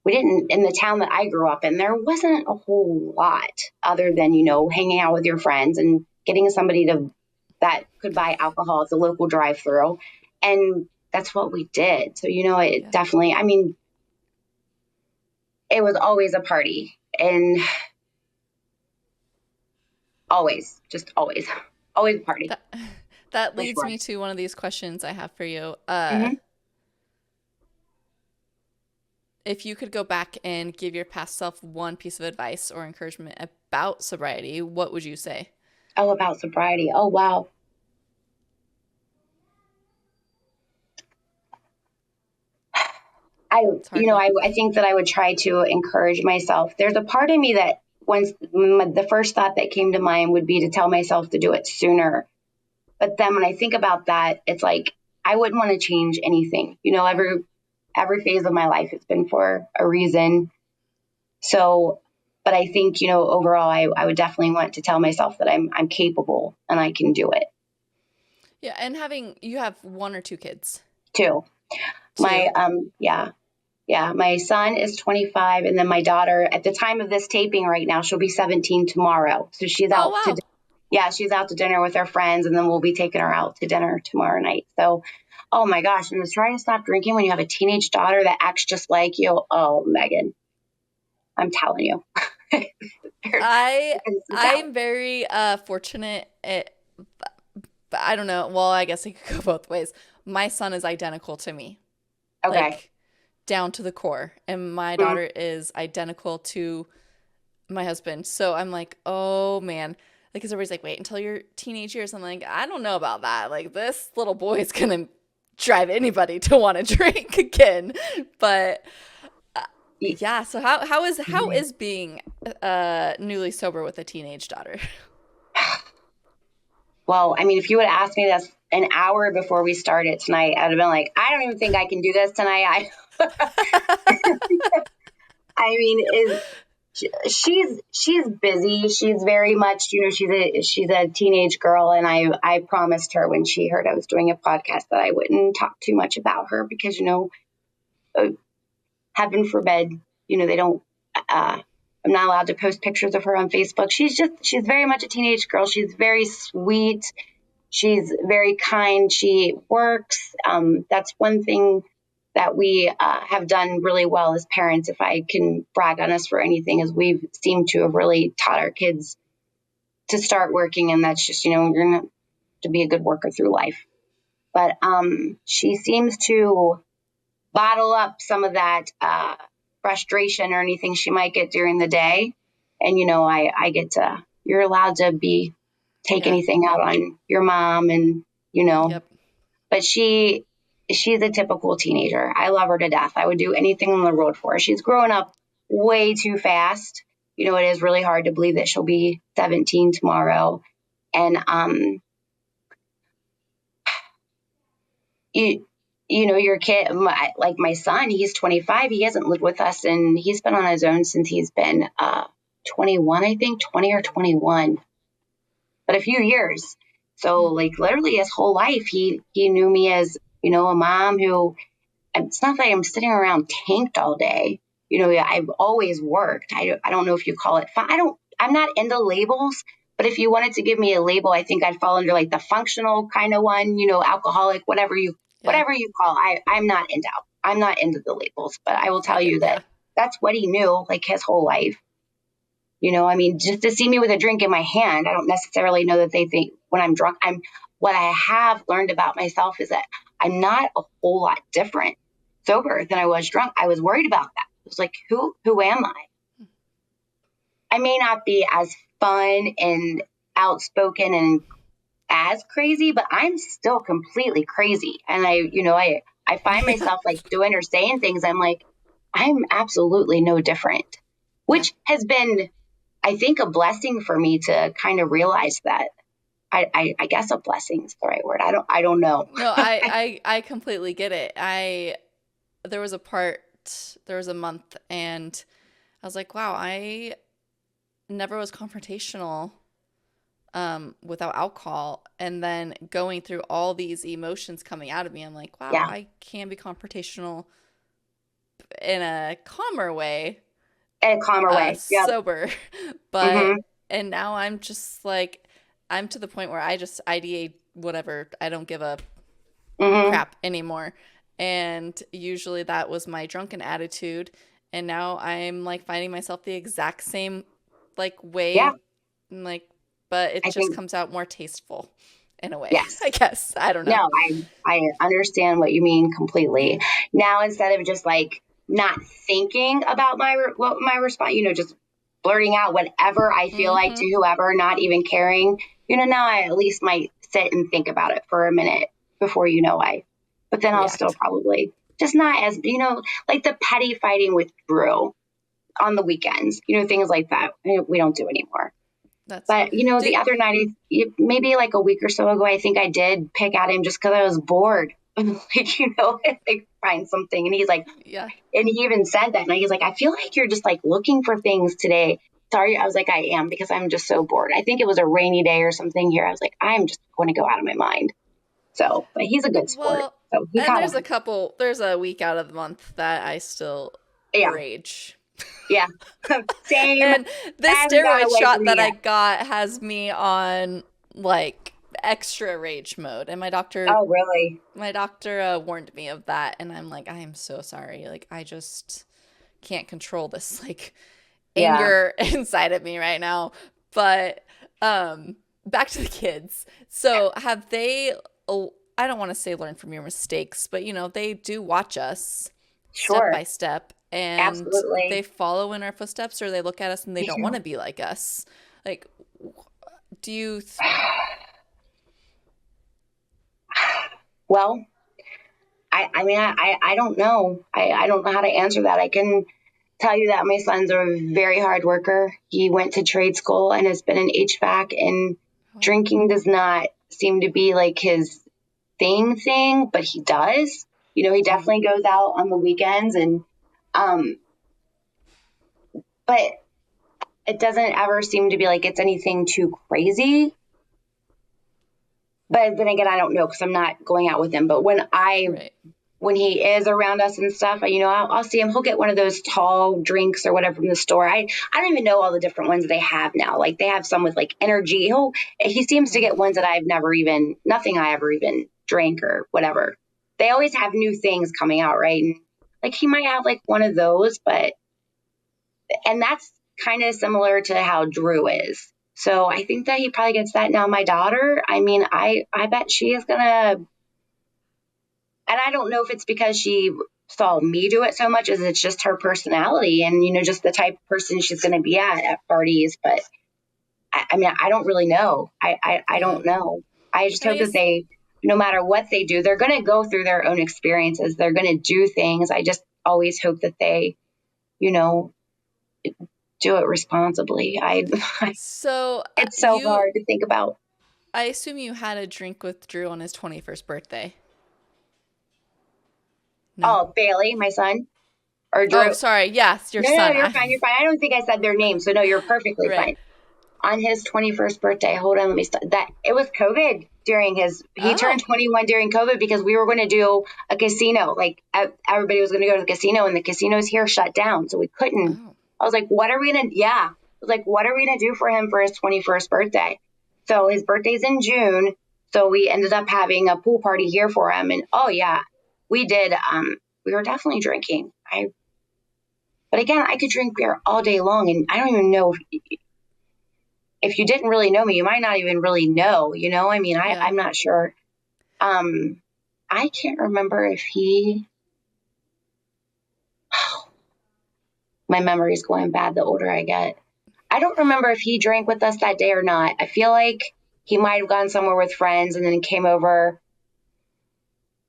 we didn't, in the town that I grew up in, there wasn't a whole lot other than, hanging out with your friends and getting somebody that could buy alcohol at the local drive through. And that's what we did. So, it Yeah. definitely, I mean, it was always a party and just always, always a party That that for leads sure. me to one of these questions I have for you. Hmm. if you could go back and give your past self one piece of advice or encouragement about sobriety, what would you say? Oh, about sobriety. Oh, wow. It's a hard one. I think that I would try to encourage myself. There's a part of me that once the first thought that came to mind would be to tell myself to do it sooner. But then when I think about that, it's like I wouldn't want to change anything. Every phase of my life has been for a reason. So, but I think, overall, I would definitely want to tell myself that I'm capable and I can do it Yeah, and you have one or two kids? too. My Two. yeah, yeah, my son is 25, and then my daughter, at the time of this taping right now, she'll be 17 tomorrow. So Oh, wow. she's out to dinner with her friends, and then we'll be taking her out to dinner tomorrow night. So, oh my gosh, and to try to stop drinking when you have a teenage daughter that acts just like you. Oh, Megan, I'm telling you. I This is out. I'm very fortunate but I don't know. Well, I guess it could go both ways. My son is identical to me. Okay. Like down to the core. And my Mhm. daughter is identical to my husband. So I'm like, oh man. Like, because everybody's like, wait until your teenage years. I'm like, I don't know about that. Like, this little boy is going to drive anybody to want to drink again. But yeah, so how is being newly sober with a teenage daughter? Well, I mean, if you would have asked me this an hour before we started tonight, I'd have been like, I don't even think I can do this tonight. I mean, she's busy. She's very much, she's a teenage girl, and I promised her when she heard I was doing a podcast that I wouldn't talk too much about her because uh, heaven forbid, they don't. I'm not allowed to post pictures of her on Facebook. She's very much a teenage girl. She's very sweet. She's very kind. She works. That's one thing that we have done really well as parents. If I can brag on us for anything, is we've seemed to have really taught our kids to start working, and that's just you're going to be a good worker through life. But she seems to bottle up some of that frustration or anything she might get during the day, and I get to. You're allowed to take Yeah. anything out on your mom, and you know Yep. but she's a typical teenager. I love her to death. I would do anything on the road for her. She's growing up way too fast. It is really hard to believe that she'll be 17 tomorrow. And you your kid, like my son, he's 25. He hasn't lived with us, and he's been on his own since he's been 21, I think, 20 or 21, but a few years. So Hmm. like literally his whole life, he knew me as a mom who. It's not that I'm sitting around tanked all day. I've always worked. I don't know if you call it fun. I'm not into labels, but if you wanted to give me a label, I think I'd fall under like the functional kind of one, alcoholic, Yeah. whatever you call. I'm not into the labels, but I will I tell get you yeah. that that's what he knew like his whole life. I mean, just to see me with a drink in my hand, I don't necessarily know that they think when I'm drunk. What I have learned about myself is that I'm not a whole lot different sober than I was drunk. I was worried about that. I was like, who am I? I may not be as fun and outspoken and as crazy, but I'm still completely crazy. And I find Yeah. myself like doing or saying things. I'm like, I'm absolutely no different, Yeah. which has been, I think, a blessing for me to kind of realize that. I guess a blessing is the right word. I don't know. No, I completely get it. There was a part, there was a month, and I was like, wow, I never was confrontational without alcohol. And then going through all these emotions coming out of me, I'm like, wow, Yeah, I can be confrontational in a calmer way, in a calmer way. Yep. sober. But, Mm-hmm. and now I'm just like, I'm to the point where I just ideate whatever. I don't give a Mm-hmm. crap anymore. And usually that was my drunken attitude. And now I'm like finding myself the exact same like Yeah. way, like, but it I just think comes out more tasteful in a way, yes. I guess. I don't No, know. I understand what you mean completely. Now instead of just like not thinking about what my response, just blurting out whatever I feel like Mm-hmm. to whoever, not even caring. Now I at least might sit and think about it for a minute before but then I'll still React. probably just not as, like the petty fighting with Drew on the weekends, things like that. We don't do anymore. That's But, do the other night, maybe like a week or so ago, I think I did pick at him just because I was bored. Like, like find something. And he's like, yeah. and he even said that. And he's like, I feel like you're just like looking for things today. Sorry. I was like, I am because I'm just so bored. I think it was a rainy day or something here. I was like, I'm just going to go out of my mind. So, but he's a good sport. Well, So he and caught on. there's a week out of the month that I still Yeah. rage. Yeah. Same. And this Hasn't got steroid away from shot me that I yet. got has me on like extra rage mode. And Oh, really? my doctor warned me of that. And I'm like, I am so sorry. Like, I just can't control this like Yeah. anger inside of me right now. But back to the kids. So have they? Oh, I don't want to say learn from your mistakes, but they do watch us step Sure. by step, and they Absolutely. follow in our footsteps, or they look at us and they They don't want to do. be like us. Like, do you? Well, I mean, I don't know. I don't know how to answer that. I can tell you that my son's a very hard worker. He went to trade school and has been in HVAC, and Oh, drinking does not seem to be like his thing, but he does. He definitely goes out on the weekends um, but it doesn't ever seem to be like it's anything too crazy. But then again, I don't know because I'm not going out with him. But right. when he is around us and stuff, I'll see him. He'll get one of those tall drinks or whatever from the store. I don't even know all the different ones they have now. Like they have some with like energy. He seems to get ones that nothing I ever even drank or whatever. They always have new things coming out, right? And like he might have like one of those, and that's kind of similar to how Drew is. So I think that he probably gets that now. My daughter, I mean, I bet she is gonna, and I don't know if it's because she saw me do it so much as it's just her personality and just the type of person she's going to be at parties. But I mean, I don't really know. I Yeah. don't know. I just And I hope that guess they, no matter what they do, they're going to go through their own experiences. They're going to do things. I just always hope that they, you know do it responsibly. so. It's so You. hard to think about. I assume you had a drink with Drew on his 21st birthday. No. Oh, Bailey, my son, or Oh, Drew. sorry. Yes, your No, son. you're fine. You're fine. I don't think I said their name, so no, you're perfectly Right. fine. On his 21st birthday, hold on, let me start. That it was COVID he turned Oh. 21 during COVID because we were going to do a casino. Like everybody was going to go to the casino, and the casinos here shut down, so we couldn't. Oh. I was like, what are we gonna? Yeah, I was like, what are we gonna do for him for his 21st birthday? So his birthday's in June, so we ended up having a pool party here for him, and oh yeah, we did. We were definitely drinking. But again, I could drink beer all day long, and I don't even know if you didn't really know me, you might not even really know. I mean, Yeah. I'm not sure. Um, I can't remember if he. My memory's going bad the older I get. I don't remember if he drank with us that day or not. I feel like he might have gone somewhere with friends and then came over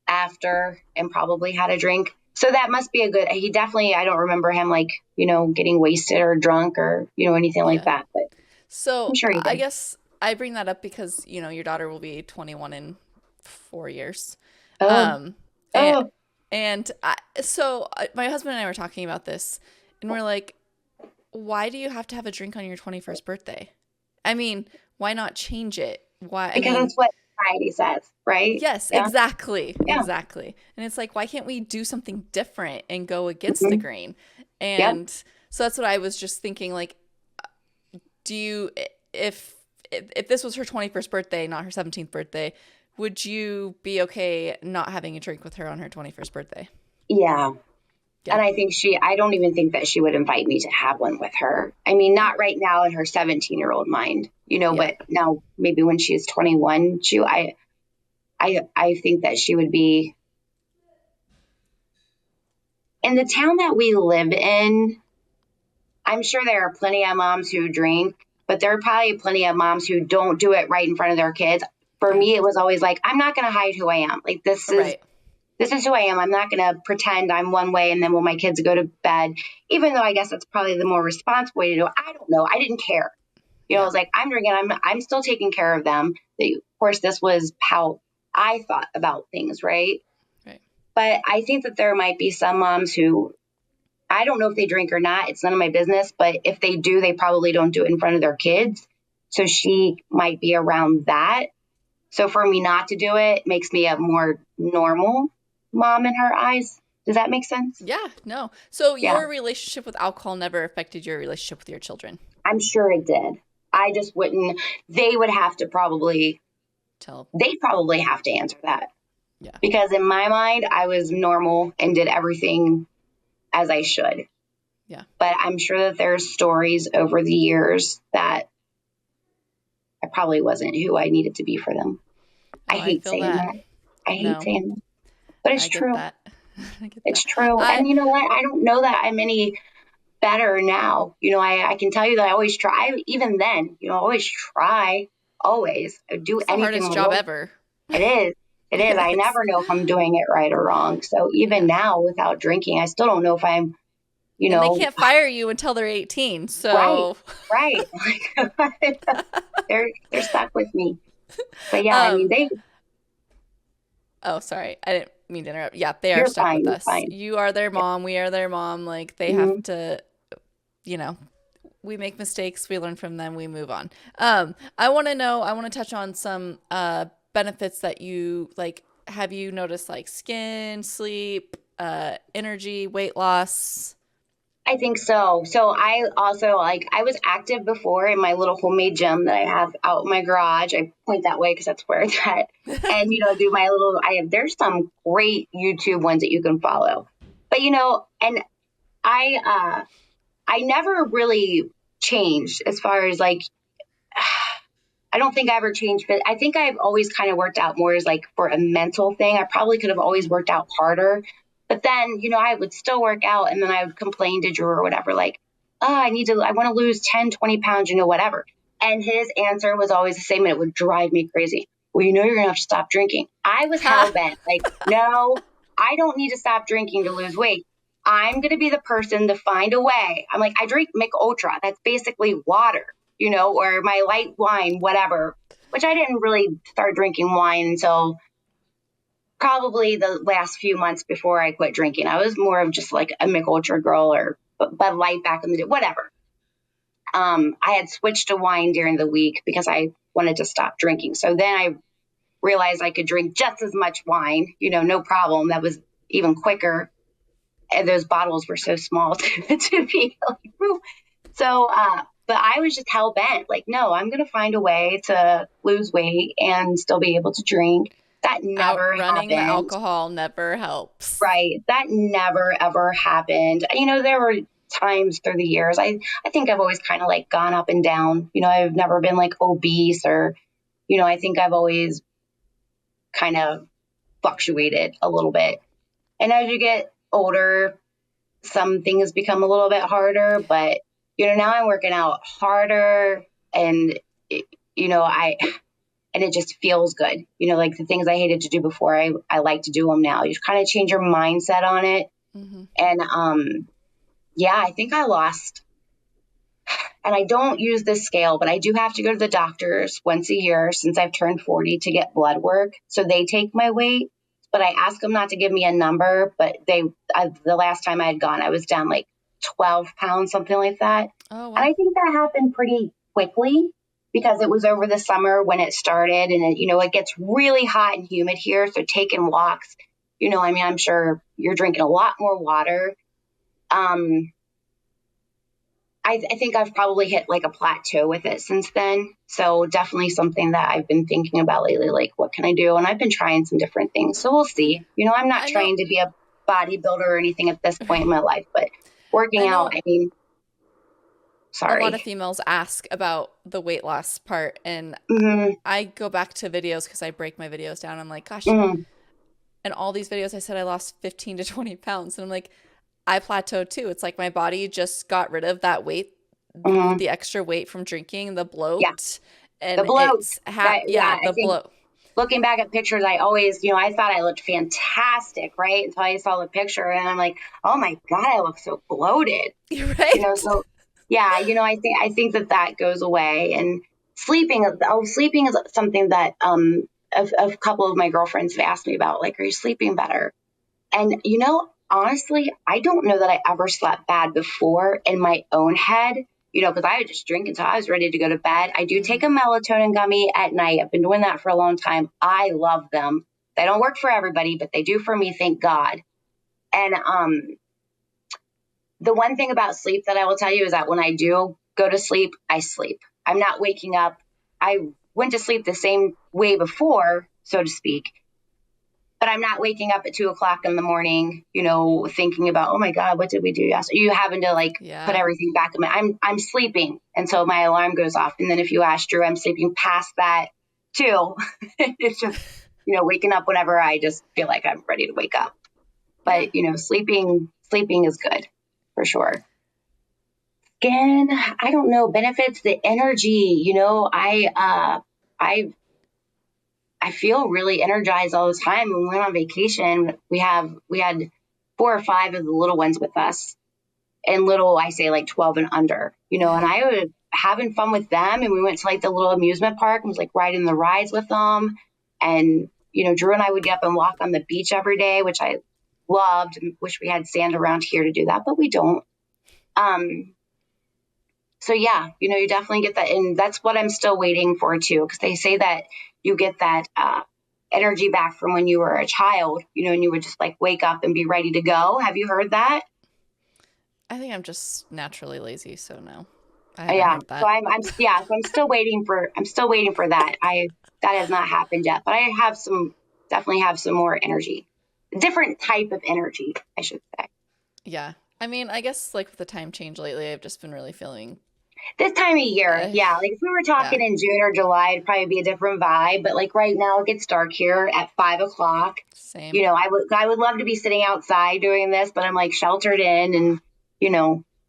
after and probably had a drink. So that must be a good. He definitely. I don't remember him like getting wasted or drunk or anything like Yeah. that. But I'm So sure he I did. guess I bring that up because your daughter will be 21 in 4 years, Oh, um, and oh, my husband and I were talking about this, and we're like, why do you have to have a drink on your 21st birthday? I mean, why not change it? Why? I because mean, that's what society says, right? yes, Yeah, exactly, yeah. exactly. And it's like, why can't we do something different and go against the Mhm. grain? Yep. And so that's what I was just thinking. Like, do you if if this was her 21st birthday, not her 17th birthday, would you be okay not having a drink with her on her 21st birthday? Yeah. Yeah. And I don't even think that she would invite me to have one with her. I mean, Yeah. not right now in her 17-year-old mind, Yeah. but now maybe when she's 21, I think that she would be, In the town that we live in, I'm sure there are plenty of moms who drink, but there are probably plenty of moms who don't do it right in front of their kids. For Yeah. me, it was always like, I'm not going to hide who I am. Like, Right. this is who I am. I'm not going to pretend I'm one way and then when my kids go to bed, even though I guess that's probably the more responsible way to do it. I don't know. I didn't care. I Yeah. was like, I'm drinking. I'm still taking care of them. Of course, this was how I thought about things, right? Right. But I think that there might be some moms who, I don't know if they drink or not. It's none of my business. But if they do, they probably don't do it in front of their kids. So she might be around that. So for me not to do it makes me a more normal mom in her eyes. Does that make sense? Yeah. No. So Yeah, your relationship with alcohol never affected your relationship with your children. I'm sure it did. I just wouldn't, they would have to probably, Tell. they'd probably have to answer that. Yeah. Because in my mind, I was normal and did everything as I should. Yeah. But I'm sure that there's stories over the years that I probably wasn't who I needed to be for them. I Oh, I hate feel saying that. that. I hate No, saying that. But it's I get true. that. I get It's that. true. I And you know what? I don't know that I'm any better now. I can tell you that I always try. Even then, always try. Always. I do it's the anything hardest in the job world. ever. It is. It is. I It is. never know if I'm doing it right or wrong. So even Yeah. now, without drinking, I still don't know if I'm, you And they know, can't fire you until they're 18. right. So, Right. They're stuck with me. But yeah, I mean, um, oh, sorry. I didn't mean to interrupt. Yeah, they are you're stuck fine. with You're us. fine. You are their mom. We are their mom. Like, they have Hmm. to, you know, we make mistakes, we learn from them, we move on. I want to touch on some benefits that you like. Have you noticed like skin, sleep, energy, weight loss? I think so. So I also I was active before in my little homemade gym that I have out in my garage. I point that way because that's where it's at. And do my little. There's some great YouTube ones that you can follow. But and I never really changed as far as like I don't think I ever changed, but I think I've always kind of worked out more as like for a mental thing. I probably could have always Mm-hmm. worked out harder. But then, I would still work out and then I would complain to Drew or whatever, like, oh, I want to lose 10, 20 pounds, whatever. And his answer was always the same and it would drive me crazy. Well, you're going to have to stop drinking. I was hell bent. Like, no, I don't need to stop drinking to lose weight. I'm going to be the person to find a way. I'm like, I drink Mick Ultra. That's basically water, or my light wine, whatever, which I didn't really start drinking wine until probably the last few months before I quit drinking. I was more of just like a Mick Ultra girl or Bud Light back in the day, whatever. I had switched to wine during the week because I wanted to stop drinking. So then I realized I could drink just as much wine, no problem. That was even quicker. And those bottles were so small to be like, whew. So, but I was just hell bent. Like, no, I'm going to find a way to lose weight and still be able to drink. That never Outrunning the happened. alcohol never helps. Right. That never, ever happened. There were times through the years. I think I've always kind of like gone up and down. I've never been like obese or, I think I've always kind of fluctuated a little bit. And as you get older, some things become a little bit harder, but now I'm working out harder and I and it just feels good. Like the things I hated to do before, I like to do them now. You just kind of change your mindset on it. Mm-hmm. And yeah, I think I lost, and I don't use this scale, but I do have to go to the doctors once a year since I've turned 40 to get blood work. So they take my weight, but I ask them not to give me a number. But the last time I had gone, I was down like 12 pounds, something like that. Oh And wow. I think that happened pretty quickly because it was over the summer when it started. And it gets really hot and humid here. So taking walks, I'm sure you're drinking a lot more water. Um, I think I've probably hit like a plateau with it since then. So definitely something that I've been thinking about lately, like what can I do? And I've been trying some different things. So we'll see. I'm not I know. trying to be a bodybuilder or anything at this point in my life, but working I out, know I mean, a lot of sorry. females ask about the weight loss part, and Hmm. I go back to videos because I break my videos down. I'm like, gosh, Hmm. in all these videos, I said I lost 15 to 20 pounds, and I'm like, I plateaued too. It's like my body just got rid of that weight, Hmm. the extra weight from drinking, the Yeah. bloat, The and bloat. yeah, Yeah, I the think bloat. looking back at pictures, I always, I thought I looked fantastic, right? Until I saw the picture and I'm like, oh my God, I look so bloated, Right? so yeah, I think that goes away. And sleeping is something that, a couple of my girlfriends have asked me about, like, are you sleeping better? And, honestly, I don't know that I ever slept bad before in my own head, because I would just drink until I was ready to go to bed. I do Hmm. take a melatonin gummy at night. I've been doing that for a long time. I love them. They don't work for everybody, but they do for me, thank God. And the one thing about sleep that I will tell you is that when I do go to sleep, I sleep. I'm not waking up. I went to sleep the same way before, so to speak, but I'm not waking up at 2 o'clock in the morning, thinking about, oh my God, what did we do yesterday? You having to like put Yeah. everything back in I'm sleeping until my alarm goes off. And then if you ask Drew, I'm sleeping past that too. It's just, waking up whenever I just feel like I'm ready to wake up. Yeah. But, sleeping is good for sure. Skin, I don't know, benefits the energy, I feel really energized all the time. When we went on vacation, we had 4 or 5 of the little ones with us, and little, I say like 12 and under, and Yeah. I was having fun with them. And we went to like the little amusement park and was like riding the rides with them. And, Drew and I would get up and walk on the beach every day, which I loved. Wish we had sand around here to do that, but we don't. Um, so yeah, you definitely get that. And that's what I'm still waiting for too, because they say that you get that energy back from when you were a child, and you would just like wake up and be ready to go. Have you heard that? I think I'm just naturally lazy, so no. I haven't Yeah. heard So that. I'm still waiting for that. That has not happened yet, but I definitely have some more energy, different type of energy, I should say. Yeah. I mean, I guess like with the time change lately, I've just been really feeling This time of year, uh, yeah. Like if we were yeah, talking in June or July, it'd probably be a different vibe. But like right now, it gets dark here at 5 o'clock. same. I would love to be sitting outside doing this, but I'm like sheltered in, and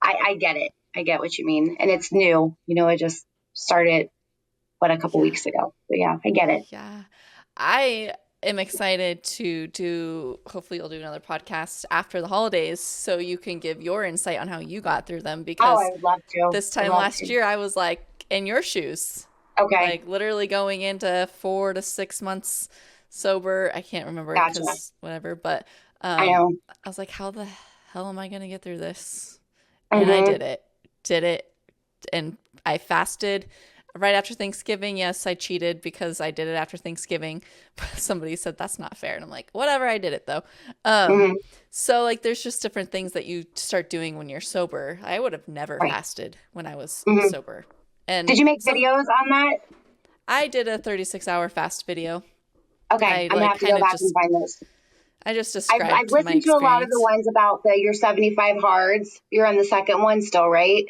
I get it. I get what you mean, and it's new. It just started a couple Yeah. weeks ago. So yeah, I get it. Yeah. I am excited to do, hopefully, you'll do another podcast after the holidays so you can give your insight on how you got through them Oh, I because would love to. this I'd time love last to. year I was like in your shoes, Okay, like literally going into 4 to 6 months sober. I can't remember gotcha. because whatever, but I know. I was like, how the hell am I going to get through this? And I Hmm. did it, and I fasted right after Thanksgiving. Yes, I cheated because I did it after Thanksgiving. Somebody said that's not fair, and I'm like, whatever. I did it though. Um, Hmm. so like, there's just different things that you start doing when you're sober. I would have never Right. fasted when I was Hmm. sober, Did and you make some videos on that? I did a 36-hour fast video. Okay, I I'm gonna like have to kind go of back and just find those. I just I've described my listened to a lot of the experience. ones about your 75 hards. You're on the second one still, right?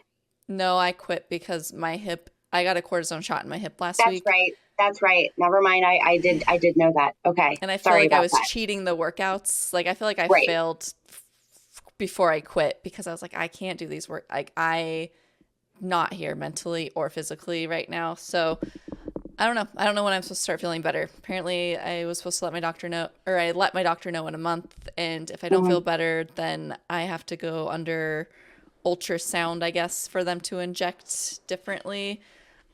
No, I quit because my hip. I got a cortisone shot in my hip last That's week, right. That's right. Never mind. I did know that. Okay. and I feel Sorry like I about was that. cheating the workouts. Like I feel like I Right. failed before I quit because I was like, I can't do these work. Like I not here mentally or physically right now. So I don't know. I don't know when I'm supposed to start feeling better. Apparently, I was supposed to let my doctor know, or I let my doctor know in a month. And if I don't Hmm. feel better, then I have to go under ultrasound, I guess, for them to inject differently.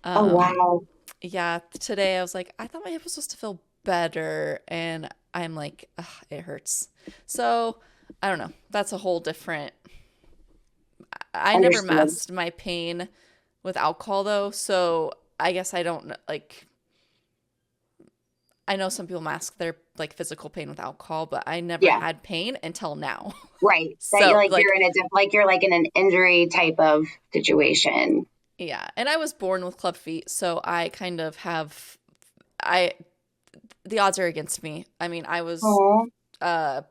Oh Um, wow. yeah, today I was like, I thought my hip was supposed to feel better, and I'm like, ugh, it hurts. So I don't know. That's a whole different. I never Understood. masked my pain with alcohol though, so I guess I don't like. I know some people mask their like physical pain with alcohol, but I never Yeah. had pain until now. Right. That you're So like like, you're like in an injury type of situation. yeah, and I was born with club feet, so I kind of have. I The odds are against me. I mean, I was Oh. uh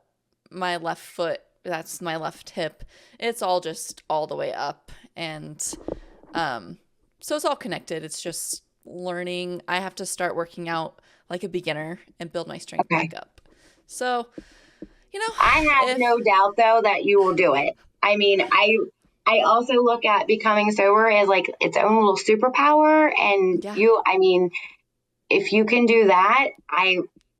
my left foot, that's my left hip, it's all just all the way up, and um so it's all connected. It's just learning. I have to start working out like a beginner and build my strength Okay. back up. So You know, I have if no doubt though that you will do it. I mean, I also look at becoming sober as like its own little superpower, and yeah. I mean, if you can do that,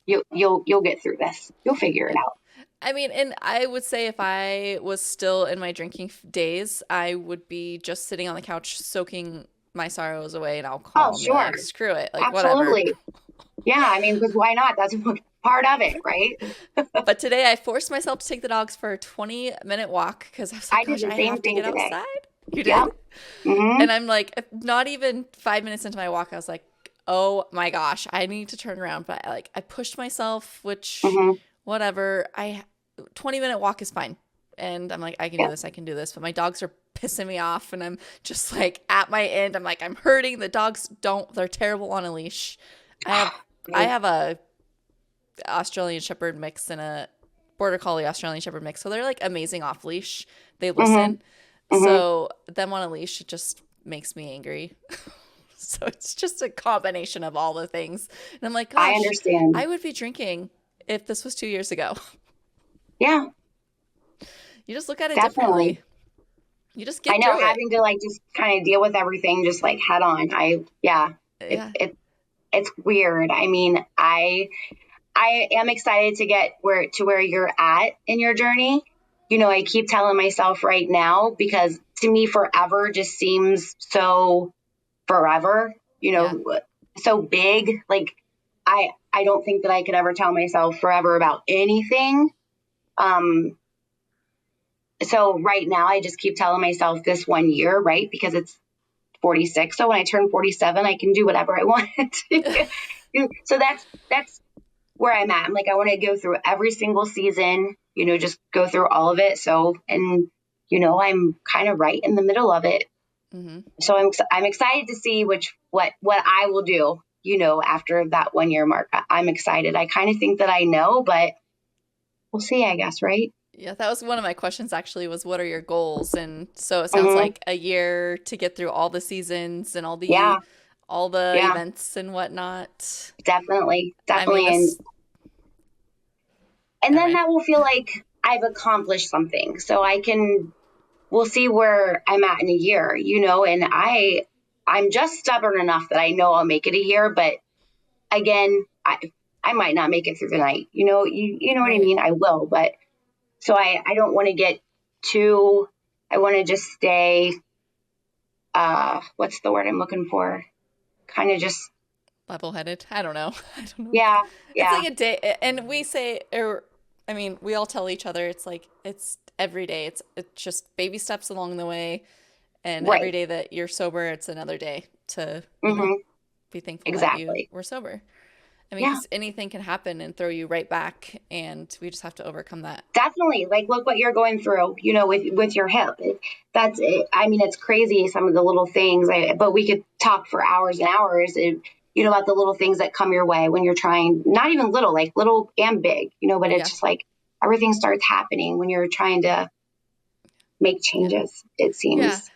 you'll get through this. You'll figure it out. I mean, and I would say if I was still in my drinking days, I would be just sitting on the couch soaking my sorrows away and Oh, alcohol and be sure. like, screw it, like whatever. Absolutely. Yeah, I mean, because why not? That's part of it, right? But today I forced myself to take the dogs for a 20-minute walk because I was like, I did gosh, the I same have to thing get today. outside. You did? Yep. Mm-hmm. And I'm like, not even 5 minutes into my walk, I was like, oh my gosh, I need to turn around. But I pushed myself, which Mm-hmm. whatever. 20-minute walk is fine. And I'm like, I can do Yeah. this, I can do this. But my dogs are pissing me off and I'm just like at my end. I'm like, I'm hurting. The dogs they're terrible on a leash. I have I Right. have a Australian Shepherd mix and a Border Collie Australian Shepherd mix. So they're like amazing off leash. They Mm-hmm. listen. Mm-hmm. So them on a leash, it just makes me angry. So it's just a combination of all the things. And I'm like, I gosh, understand. I would be drinking if this was 2 years ago. Yeah, You just look at it definitely. differently. You just I get know through it. having to like just kind of deal with everything just like head on. Yeah, Yeah. it's weird. I mean, I am excited to get where you're at in your journey. I keep telling myself right now because to me forever just seems so forever, Yeah. so big. Like I don't think that I could ever tell myself forever about anything. Um so right now I just keep telling myself this 1 year, right? Because it's 46. So when I turn 47, I can do whatever I want to. So that's where I'm at. I'm like, I want to go through every single season, just go through all of it. So, and, I'm kind of right in the middle of it. Mm-hmm. So I'm excited to see what I will do, after that 1 year mark. I'm excited. I kind of think that I know, but we'll see, I guess. Right. Yeah, that was one of my questions actually was what are your goals? And so it sounds Mm-hmm. like a year to get through all the seasons and Yeah. all the Yeah, events and whatnot. definitely. I mean, Definitely. And, this and never then mind. that will feel like I've accomplished something. So we'll see where I'm at in a year, and I'm just stubborn enough that I know I'll make it a year, but again, I might not make it through the night. You know what I Right. mean? I will, but so I don't want to get too, I want to just stay, what's the word I'm looking for? Kind of just, Level-headed. I don't know. I don't know. yeah, It's yeah, like a day and we say or I mean, we all tell each other it's like it's every day. It's just baby steps along the way and every right. day that you're sober, it's another day to, Hmm. be thankful that you Exactly. were sober. I mean, Yeah. because anything can happen and throw you right back, and we just have to overcome that. Definitely. Like, look what you're going through, with your hip. That's it. I mean, it's crazy, some of the little things, but we could talk for hours and hours, about the little things that come your way when you're trying, not even little, like little and big, but it's Yeah, just like everything starts happening when you're trying to make yeah, changes, it yeah. seems.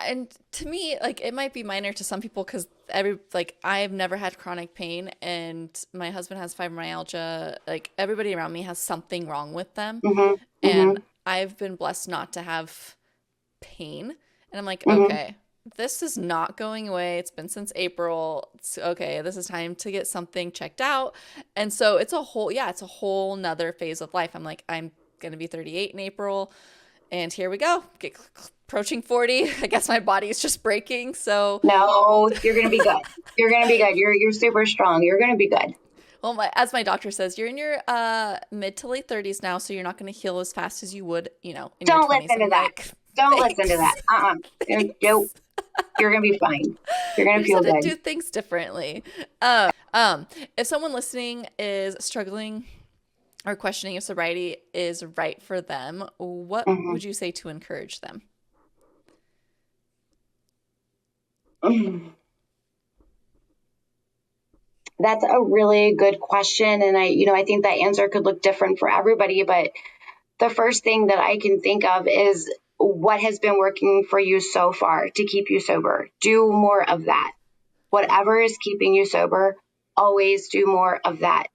And to me, like it might be minor to some people because I've never had chronic pain, and my husband has fibromyalgia. Like everybody around me has something wrong with them, Hmm. Hmm. and I've been blessed not to have pain. And I'm like, Hmm. okay, this is not going away. It's been since April. It's okay. This is time to get something checked out. And so it's a whole nother phase of life. I'm like, I'm going to be 38 in April. And here we go. Approaching 40. I guess my body is just breaking. So, No, you're going to be good. You're going to be good. You're super strong. You're going to be good. well, as my doctor says, you're in your mid to late 30s now, so you're not going to heal as fast as you would, in your Don't 20s. listen to I'm that. like, Don't listen to thanks. that. Nope. Thanks. You're going to be fine. You're going We to just feel have to good. do things differently. If someone listening is struggling or questioning if sobriety is right for them, what Hmm. would you say to encourage them? That's a really good question. And I think that answer could look different for everybody. But the first thing that I can think of is what has been working for you so far to keep you sober. Do more of that. Whatever is keeping you sober, always do more of that.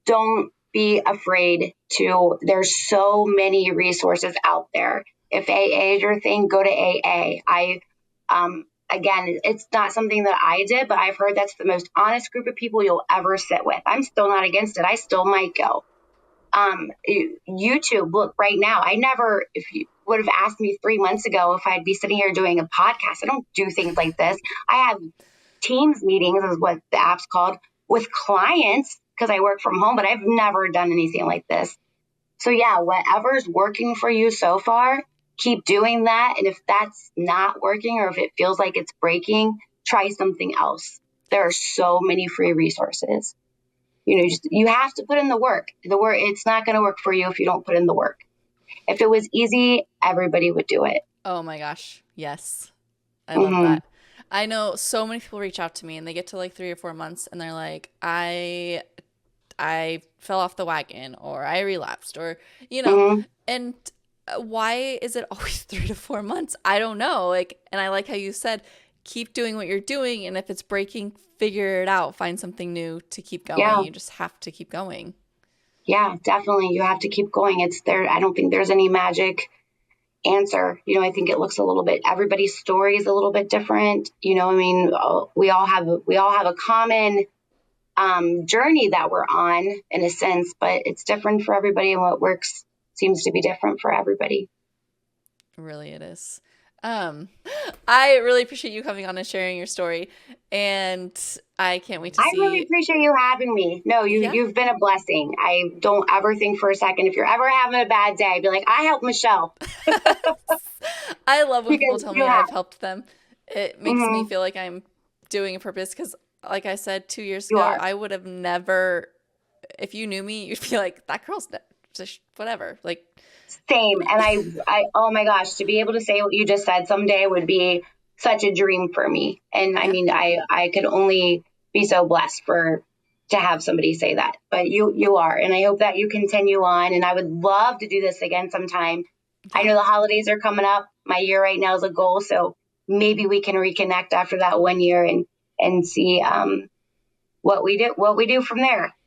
Don't be afraid to, there's so many resources out there. If AA is your thing, go to AA. Again, it's not something that I did, but I've heard that's the most honest group of people you'll ever sit with. I'm still not against it. I still might go. YouTube, look, right now, if you would have asked me 3 months ago if I'd be sitting here doing a podcast, I don't do things like this. I have Teams meetings, is what the app's called, with clients because I work from home, but I've never done anything like this. So yeah, whatever's working for you so far, keep doing that. And if that's not working or if it feels like it's breaking, try something else. There are so many free resources. You have to put in the work. It's not going to work for you if you don't put in the work. If it was easy, everybody would do it. Oh my gosh. Yes. I love Mm-hmm. that. I know so many people reach out to me and they get to like 3 or 4 months and they're like, I fell off the wagon or I relapsed or, Mm-hmm. and why is it always 3 to 4 months? I don't know. Like, and I like how you said, keep doing what you're doing. And if it's breaking, figure it out, find something new to keep going. Yeah. You just have to keep going. Yeah, definitely. You have to keep going. It's there. I don't think there's any magic answer. I think it looks a little bit, everybody's story is a little bit different. I mean, we all have a common journey that we're on in a sense, but it's different for everybody, and what works seems to be different for everybody. Really, it is. Um, I really appreciate you coming on and sharing your story, and I can't wait to I really see. appreciate you having me. No, Yeah, you've been a blessing. I don't ever think for a second if you're ever having a bad day, be like, I helped Michelle I love when people because tell you me I've have. helped them. It makes me Mm-hmm. feel like I'm doing a purpose because, like I said 2 years You ago, are. I would have never. If you knew me, you'd be like, "That girl's just whatever." Like, Same. And oh my gosh, to be able to say what you just said someday would be such a dream for me. And I yeah, mean, I could only be so blessed to have somebody say that, but you are. And I hope that you continue on. And I would love to do this again sometime. I yeah, know the holidays are coming up. My year right now is a goal. So maybe we can reconnect after that 1 year and see, what we do from there.